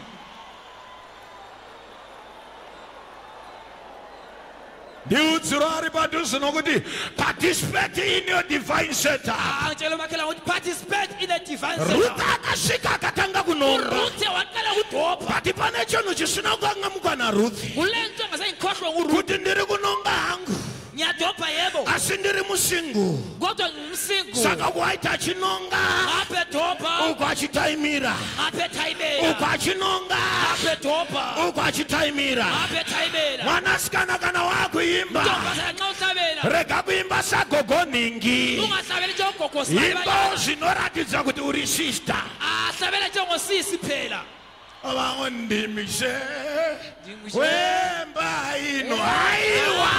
ndiudziro ari padhuze nokuti participate in your divine setup angitshela umakhelwane ukuthi participate in a divine Ruth setup akasvika akatanga kunonga uruthe waqala kudopha but pane chinhu chisina kukangamuka naRuth kule nto engasengikhohlwe nguRuth kuti ndiri kunonga hangu ngiyadopha yebo asi ndiri musingu kodwa ngumsingu saka waita achinonga ngaphe dopha uku achitaimira ngaphe thayimela uku achinonga ngaphe dopha uku achitaimira ngaphe thayimela mwanasikana kana wakuimba ntombazana nxa uhlabela rega kuimba sagogoningi ungahlabeli njengogogo imba zvinoratidza kuti uri sister ahlabela njengosisi phela avangondimise Ndimishe. wemba ino haiwa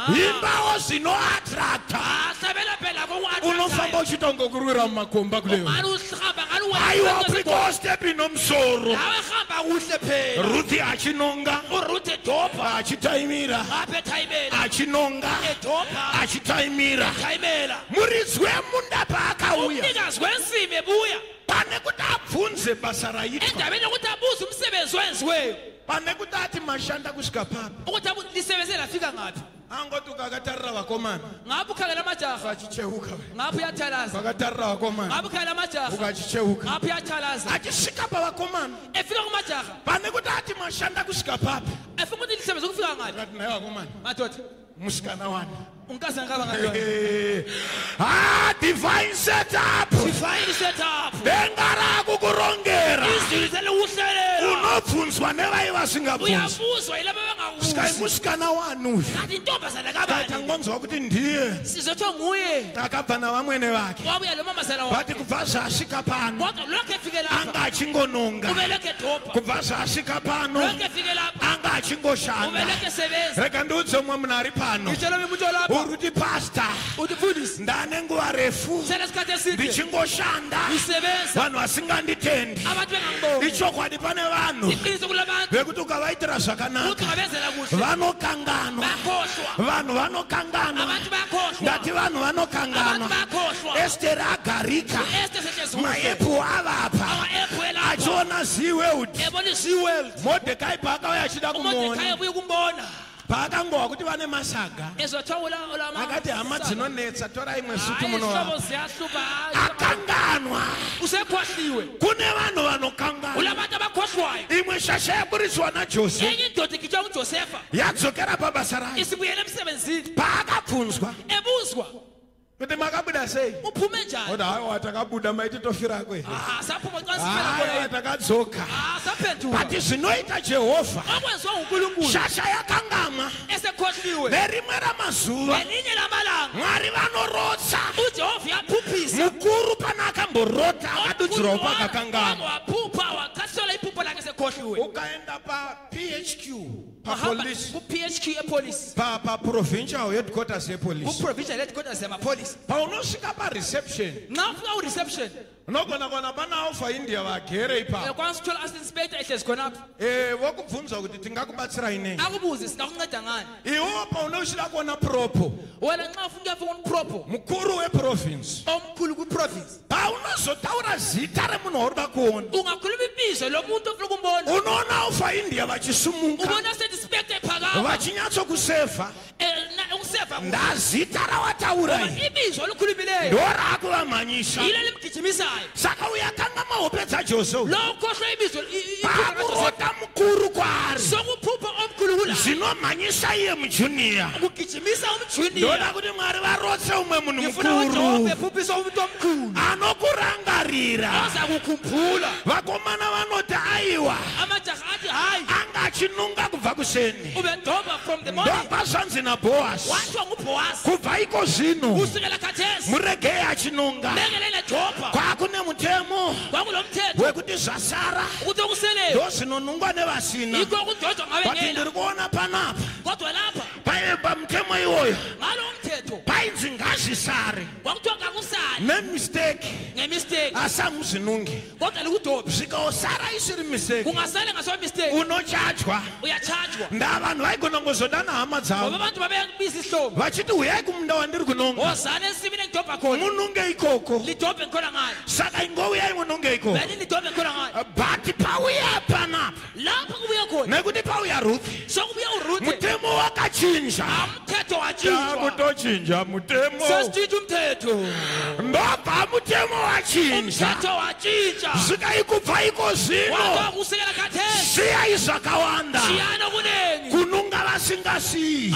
imbawo zvinoatracta ahlabela phela unofamba uchitongo kurwira mumakomba kuleyo ngani uhlamba ngani haiwa prikostepi nomsoro hamba kuhle phela ruthi achinonga uruthe dopha achitaimira ngaphe thayimela achinonga edopha achitaimira thayimela muridzi wemunda paakauya umnikazi wensimi ebuya pane kuti abvunze basa raitwa endabeni yokuthi abuze umsebenzi wenziweyo pane kuti ati mashanda kusvika papi ukuthi lisebenze lafika ngaphi angoti ukakatarira vakomana ngapho ukhangela amajaha ukachicheuka ngapho uyathalaza ukakatarira vakomana ngapho ukhangela amajaha ukachicheuka ngapho uyathalaza achisvika pavakomana efika kumajaha pane kuti ati mashanda kusvika papi efika ukuthi lisebenze ukufika ngaphi akati naye vakomana madoda musikana wani unkazana kaba ngantoni divine setup divine setup denga rakukurongera izulu selikuhlelela unobvunzwa nevai vasingabvunzwa uyabuzwa yilabo sky bengakubuzi musikana wanu kanti intombazana kati kabani angonzwa kuti ndiye sizothiwa nguye akabva navamwene vake wabuya lo mamazala but wakhe kubva zvasvika pano kodwa lokhu efike lapha anga achingononga ubeleke edopha kubva zvasvika pano lokhu efike lapha anga achingoshanda ubeleke esebenza rega ndiudze umwe munhu ari pano ngitshela umuntu lapha uri kuti pasta uthi mfundisi ndane nguva refu sele isikhathi eside ndichingoshanda usebenza vanhu vasinganditendi abantu bengangiboni ichokwadi pane vanhu iqiniso kulabantu vekuti ukavaitira ukuthi zvakanaka ngabenzela kuhle vanokanganwa bakhohlwa vanhu vanokanganwa abantu bakhohlwa ndati vanhu abantu vanokanganwa bakhohlwa esteri agarika este setshenziswa maepu avapa ama-ephu elapha achiona ziweudi ebona i-world modhekai paakauya achida umodekhayi kumuona ebuye ukumbona paakangowa kuti vane masaga ezothawula akati hama dzinonetsa tora imwe sutu muno ihlobo ziyahlupha akanganwa usekhohliwe kune vanhu vanokanganwa ulabantu abakhohlwayo imwe shasha yaburitswa najosefa enye indoda igitya ujosefa yadzokera pabasa rayo isibuyele emsebenzini paakabvunzwa ebuzwa kuti makabuda sei uphume njani oda haiwa takabuda maiti tofirako here saphuma cansifela haiwa takadzoka saphenduka but zvinoita jehovha okwenziwa ngunkulunkulu shasha yakangamwa esekhohliwe nerimwe ramazuva ngelinye lamalanga mwari vanorotsa uJehova uyaphuphisa mukuru pana akamborota akadudzirawo pakakangamwa waphupha wakhasola iphupho lakhe esekhohliwe phq ukaenda pa PHQ pa police ku PHQ epolice pa provincial headquarters ku yepolice provincial headquarters yamapolice pa unosvika pa reception nxa ufika ku reception nogona kona bana India vagere ipa uyakwanisa uthola asi-inspector ehlezi khonapho wokubvunza ukuthi tingakubatsira yini akubuze singakunceda ngani iwo pa unosvika kona propo wena nxa ufuna uyafika unipropo mukuru weprovince omkhulu kwiprovince pa unozotaura zita remunhu wauri kuona ungakhuluma ibizo lomuntu ofuna ukumbona unoona India vachisumuka ubona set-inspector ephakama vachinyatsokusevha ukuseva ndazita rawataura ibizo olukhulumileyo ndo rakuvamhanyisa yile limgijimisayo saka uyakanga mahope dzajosefu lo ukhohlwa ibizo pakurota mukuru kwaari sokuphupha omkhulu kula zvinomhanyisa iye mujuniya ukugijimisa umjuniya ndoda kuti mwari varotse umwe munhu ngifuna mukuru uJehova ephuphisa umuntu omkhulu anokurangarira oza kukhumbula vakomana vanoti aiwa amajaha athi hayi anga achinunga kubva kuseni ubendoba from the morning ndoba zvanzi naboasi wathiwa nguBhoazi kubva iko zvino kusukela khathesi muregei achinunga bekelele Jehova kwakune mutemo kwakulo mthetho wekuti zvasara ukuthi okuseleyo ndo zvinonungwa nevasina yikho kudodwa but ngabengela ndiri kuona panapa kodwa lapha paiva mutemo iwoyo ngalo mthetho painzi ngazvisare kwakuthiwa kakusali nemisteki ngemistake asamuzvinungi kodwa likudobi zvikosara isiri misteki kungasale ngaso mistake unochajwa uyachajwa nda vanhu vaigona ngozodana hama ngoba dzavo abantu babebiza ihlobo vachiti uyai kumunda wandiri kunonga wozana ensimini engidobha khona mununge ikoko lidobhe ngikhona ngayo saka ingouyai mununge ikoko vele lidobhe ngikhona ngayo but pauya panapa lapho kubuya khona nekuti pauya ruthi sokubuya uruthe mutemo wakachinja umthetho wachinjwa kutochinja mutemo sesitshintsha umthetho ndobva mutemo wachinja umthetho watshintsha zikaikubva iko zvino waba kusukela khathesi siyai zvakawanda shiyana kuningi kununga vasingasiyi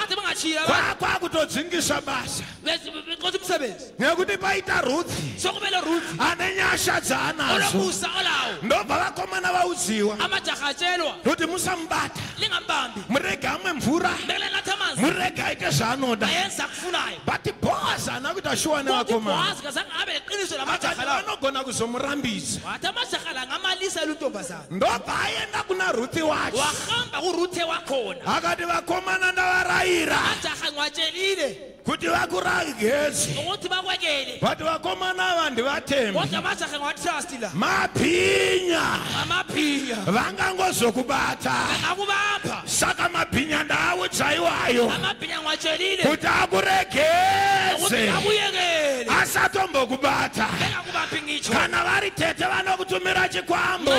ati bangashiya kwakutodzingisa basa benkosi umsebenzi nekuti paita ruthi sokumele ruth ane nyasha dzaanazo olomusa olawo ndobva vakomana vaudziwa amajaha atshelwa kuti musamubata lingambambi murege amwe mvura bekele ngathi amanzi murege aite zvaanoda ayenza akufunayo but boaz ana kuti ashuwa nevakomana Boazi kazange abe leqiniso akati lamajaha lawo vanogona kuzomurambidza wathi amajaha la ngamalisa luntombazana ndobva aenda kuna ruthi wacho wahamba kuruthe wakhona akati vakomana ndavarayira amajaha ngiwatshelile kuti vakuragedzi ukuthi bakwekele but vakomana ava ndivatembi kodwa amajaha ngiwatrust la mabhinya amabhinya vangangozokubata angakubapha saka mabhinya ndaawudzaiwayo amabhinya ngiwatshelile kuti ukuthi akuregedze akuyekele asatombokubata engakubaphi ngitsho kana vari tete vanokutumira chikwambo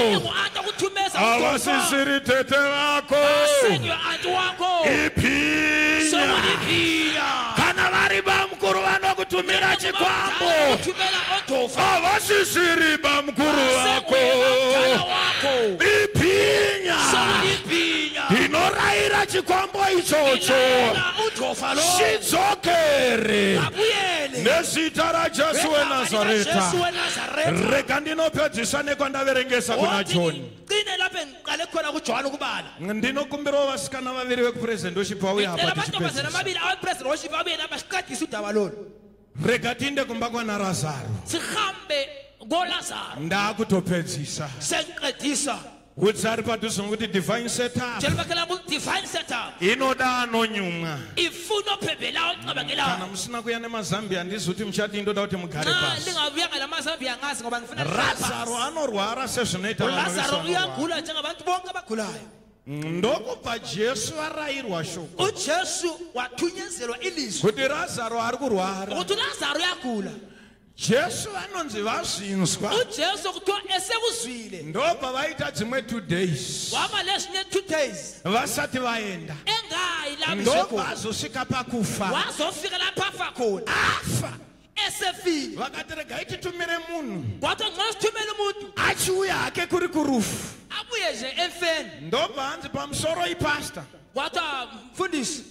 ata kuthumeza avasisiri tete vako asenywe anti wakho ibhinya sokulibhinya kana vari bamukuru vanokutumira chikwambo kuthumela odofa avasisiri bamukuru vako wakho ibhinya sokulibhinya inorayira chikwambo ichocho udofa lo chidzokere abuyele nezita rajesu wenazareta Jesu weNazareta rega ndinopedzisa nekwandaverengesa kuna joni qine lapho engiqale khona kuJohn ukubala ndinokumbirawo vasikana vaviri vekupurezidendi worship vauya apa labantombazana tichipedzisa amabili awepresident worship abuye lapha siqedise udaba lolu rega tinde kumba kwanarazaro sihambe ngoLazaro ndakutopedzisa sengiqedisa udzari padhuze ngokuti divine setup njalo bakhala ku divine setup inoda anonyumwa ifuna ophebelayo kana ocabangelayo musina kuya nemazambia andizi kuti muchati indoda kuti mugare na pasi lingabuya ngalamazambiya ngazi ngoba ngifuna razaro anorwara sezvinoita uLazaro vanhu uyagula njengabantu bonke abagulayo ndokubva jesu arayirwa shoko uJesu wathunyezelwa ilizwi kuti razaro ari kurwara ukuthi uLazaro uyagula jesu vanonzi vazvinzwa uJesu kuthiwa esekuzwile ndobva vaita dzimwe 2 days wama lesine 2 days vasati vaenda engayi lapho ndobva azosvika pakufa wazofika lapha afa khona afa esefile vakati regai titumire munhu kwathi nxa sithumele umuntu achiuya hake kuri kurufu abuye nje emfeni ndobva hanzi pamusoro ipasta kwathi mfundisi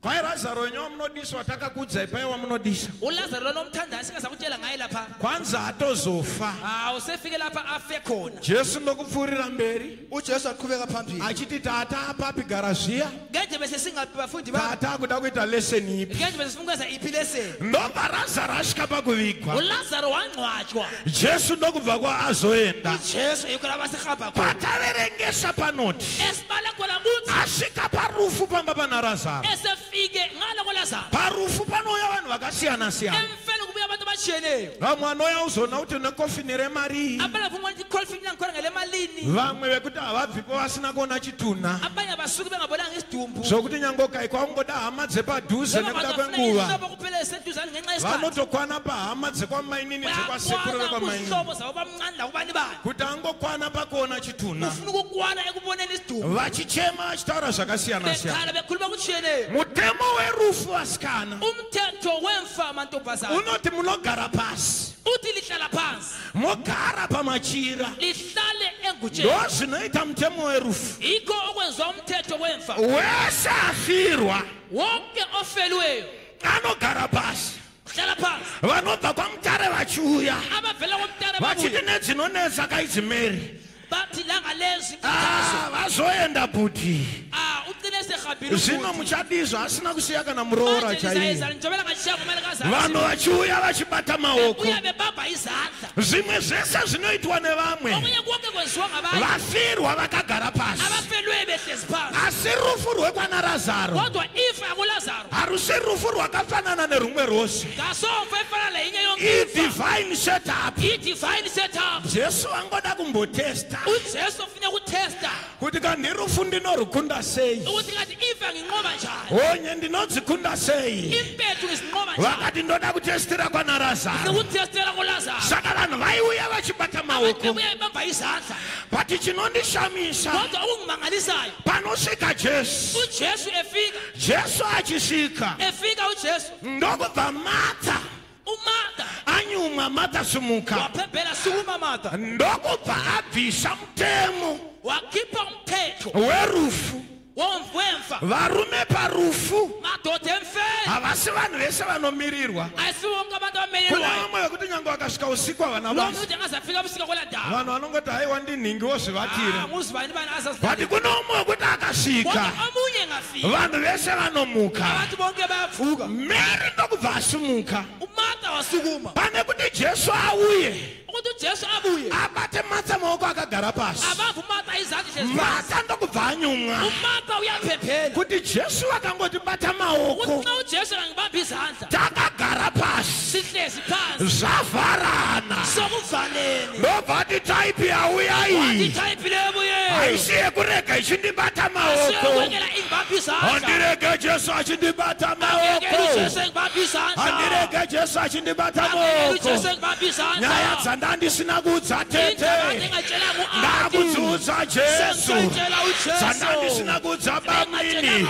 kwai razaro wenyu wamunodiswa takakudzai pai wamunodisa uLazaro lonomthandayo singasakutshela ngaye lapha kwanza atozofa usefike lapha afe khona jesu ndokupfuurira mberi uJesu aqhubeka phambili achiti tata papi gara zviya ngenje ngenje bese singabafundi ba tata kuda kuita lesson ipi ngenje bese sifungeza iphi lesson ndoba Lazarus asvika pakuvigwa uLazaro wangcwatshwa Jesu ndokubva kwaazoenda Jesu ikora basihamba khona pataverengesa panoti esibala khona ukuthi asvika parufu pamba pana Lazarus esefike ngala kwaLazaro parufu panouya vanhu vakasiyana siyana emfeni kubuya abantu abatshiyeneyo vamwe anoya uzona kuti nekofini remari abanye bafuna ukuthi icolfin yangikhona ngale malini vamwe vekuti havabvipo vasina kuona chituna abanye abasuki bengabonanga isidumbu zvokuti nyangokai kwaungoda hama dzepadhuze nekuda kwenguva kuphela eseduzane ngenxa yesikhathi vanotokwana pahama dzekwamainini dzekwasekuru vekwamainini kuhlobo zabo bamncane lakubani bani kuti angokwana pakuona chituna ufuna ukukwana ekuboneni isidumbu vachichema vachitaura zvakasiyana siyana bekhala bekhuluma kutshiyeneyo mutemo werufu vasikana umthetho wemfa amantombazana unoti munogara pasi uthi lihlala phansi mogara pamachira lihlale engutsheni ndo zvinoita mutemo werufu yikho okwenziwa umthetho wemfa wese afirwa wonke ofelweyo anogara pasi hlala phansi vanobva kwamutare vachiuya abavela komtare vachiti babuya nedzinonetsa kaizimeri bathi langa lezi inkathazo vazoenda buti ucine sehambile zvino muchadizvo asina kusiya kana muroora chaiyo njobela ngashiya kumele kazazi vanhu vachiuya vachibata maoko uya bebamba izandla zvimwe zvese zvinoitwa nevamwe okunye konke kwenziwa ngabantu vafirwa vakagara pasi abafelweyo behlezi phansi asi rufu rwekwana Lazaro kodwa ifa yakulazaro harusi rufu rwakafanana nerumwe rwose ngasomfa efana leyinye yonke ifa idivine setup i-divine setup jesu angoda kumbotesta ujesu ufuna ukutesta kuti kandi rufu ndinorukunda sei ukuthi kathi ifa nginqoba njani onye ndinodzikunda sei impethu ngizinqoba njani vakati ndoda kutestira kwana Lazaro ukutestela kulazaro saka vanhu vaiuya vachibata maoko uya ibamba izandla but chinondishamisa kodwa okungimangalisayo panosvika jesu ujesu efika jesu achisvika ujesu ndokubva Martha uMartha anyumwa Martha sumuka waphephela sukuma Martha ndokubva abvisa mutemo wakhipha umthetho werufu wemfa varume parufu madoda emfeni havasi vanhu vese vanomirirwa ayisi wonke abantu kuna abamelelwayo vamwe vekuti nyange vakasvika usiku havana lo basa muntu angazafika busika kwela ndawo vanhu vanongoti haiwa ndinhingiwo zvivatira nguzibani bani but kuno umwe wekuti akasvika omunye ngafika vanhu vese vanomuka abantu bonke bayavuka meri ndokubva asumuka uMartha wasukuma pane kuti jesu auye ukuthi ujesu abuye abate Martha maoko akagara pasi abamva uMartha izandla hlezi phansi Martha ndokubva anyumwa uMartha uyaphephela kuti jesu vakangoti bata maoko ukuthi xa ujesu angibamba izandla takagara pasi sihlezi phansi zvavharana sokuvaleni ndobva taipi yauya wathi iyi thayiphi lebuye haisiye kurega ichindibata maoko siyokwekela ingibamba izandla handirege jesu achindibata angekela maoko ujesu engibamba izandla handirege jesu achindibata angekela maoko ujesu engibamba izandla nyaya dzandandisina kudza tete ndakudzudza jesu dzandandisina kudza bamini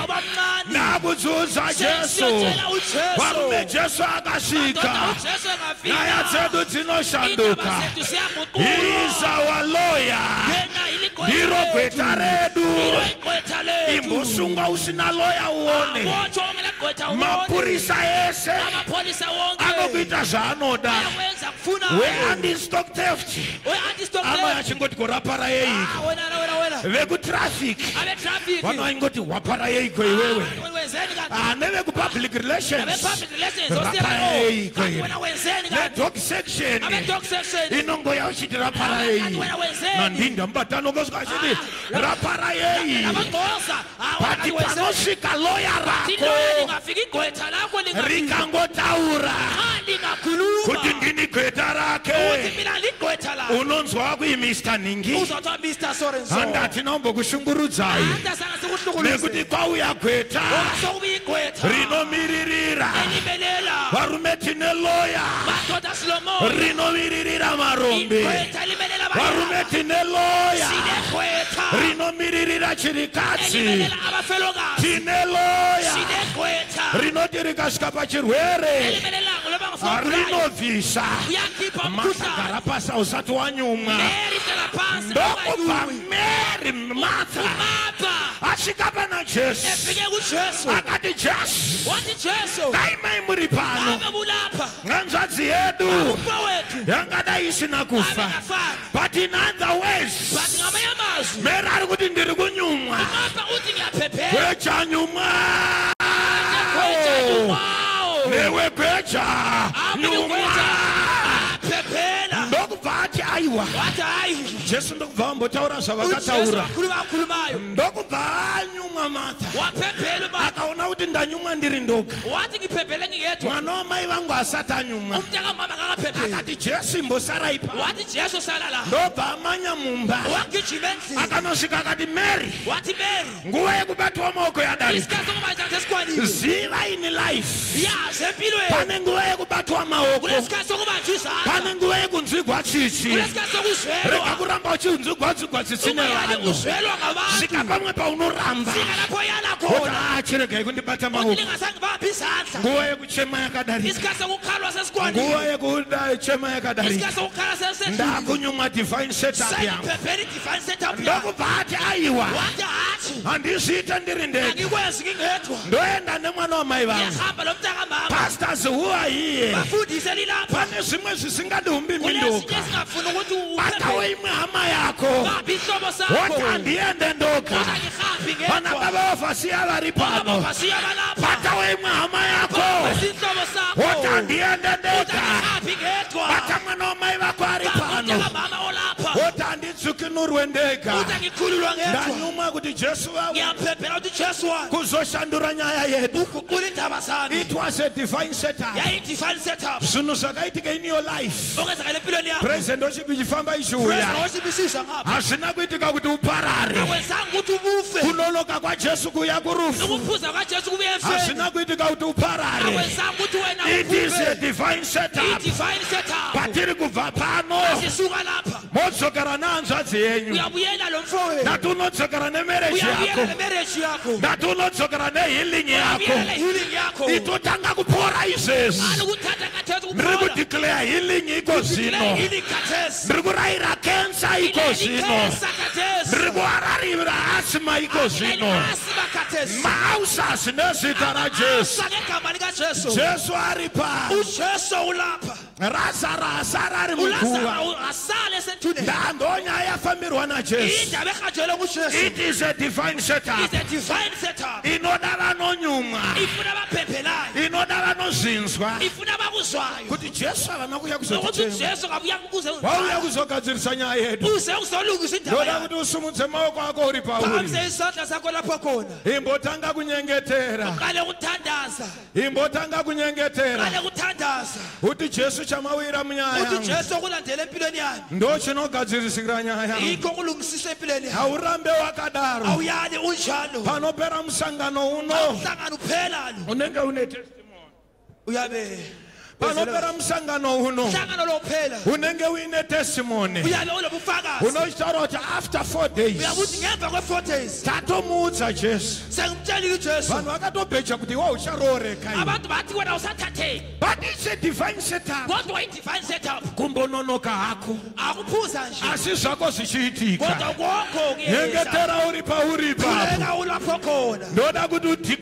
ndakudzudza jesu varume jesu akasvika nyaya dzedu dzinoshanduka is our lawyer ndiro gweta redu imbosungwa usina loya uone mapurisa ese anokuita zvaanoda we-anti-stock theft amwe achingoti kurapara yeiko vekutrafiki vano vaingoti wapara yeiko iwewe nevekupublic relations rapara yeiko nedog section inongoya uchiti rapara yei nandinda mubatano kosvika achiti rapara yei pati panosvika loya rako rikangotaura kuti ndini gweta rake unonzwa kui Mr. Ningi handati naumbokushungurudzai nekuti kwauya gweta rinomiririra varume tine loya rinomiririra marombe varume tine loya rinomiririra chirikadzi tine loya rinoti rikasvika pachirwere rinobvisa masagara pasa usati wanyumwa ndokubva Mary Martha asvika pana Jesu akati Jesu daimai muri pano nganzvadzi yedu yangadai isina kufa but in other ways Mary ari kuti ndiri kunyumwa Gweja nyuma. Newe gweja nyuma. Ndokubvathi ayiwa. Jesu ndokubva mbotaura zvavakataura. Ndokubva nyuma Martha. Akaona kuti ndanyuma ndiri ndoga. Mwana wamai vangu asati anyuma. Akati Jesu imbosara ipa. Ndobva amanya mumba. Akanosvika akati Mary. Nguva yekubatwa maoko yadarika. Ziva in life. Pane nguva yekubatwa maoko. Pane nguva yekunzwigwa chichi. Rega kuramba uchinzwigwa zvisine vanhu. Svika pamwe paunoramba. Chirega kundibata maoko. Nguva yekuchema yakadarika. Nguva yekuchema yakadarika. Ndakunyuma divine setup yangu. Ndokubvati ayiwa. Handizviita ndiri ndega. Ndoenda nemwana wamai vangu. Pastors who are here. Pane zvimwe zvisingadiumbi mindoka. Batawo imwe hama yako. Woti handiende ndoga. Vana baba vafasiya vari pano. Batawo imwe hama yako. Woti handiende ndega. Bata mwana wamai vako ari pano. Woti handidzukinurwe ndega. Ndanyuma kuti Jesu wawe kuzoshandura nyaya yedu. It was a divine setup. Zvinhu zvakaitika in your life. President worship ichifamba ichiuya. Hazvina kuitika kuti uparare. Kunonoka kwaJesu kuya kurufu. Hazvina kuitika kuti uparare. It is a divine setup. Patiri kubva pano. Modzokera nehanzvadzi yenyu. Ndatunodzokera nemereji yako. Ndatunodzokera nehealing yako. Itotanga kupora izvesi. Ndiri kudeclare healing iko zvino. Ndiri kurayira cancer iko zvino. Ndiri kuwararira asthma iko zvino. Mausas nezita raJesu. Jesu ari pano. Lazarus ari muguva. Ndandonya yafambirwa naJesu. It is a divine setup. Inoda vanonyumwa. Inoda vanozinzwa. Kuti Jesu havana kuuya kuzotichema. Wauya kuzogadzirisa nyaya yedu. Ndoda kuti usumudze maoko ako uri pauri. Imbotanga kunyengetera. Imbotanga kunyengetera. Kuti Jesu chamawira munyaya yangu. Ndo chinogadzirisira nyaya yangu. Haurambe wakadaro. Panopera musangano uno. Unenge une testimony. Panopera musangano uno. Unenge uine testimony. Unoitaura kuti after 4 days. Tatomuudza Jesu. Vanhu vakatobheja kuti iwe ucharooreka. But it's a divine setup. Kumbononoka hako. Asi zvako zvichiitika. Nyengetera uri pauri ipapo. Ndoda kuti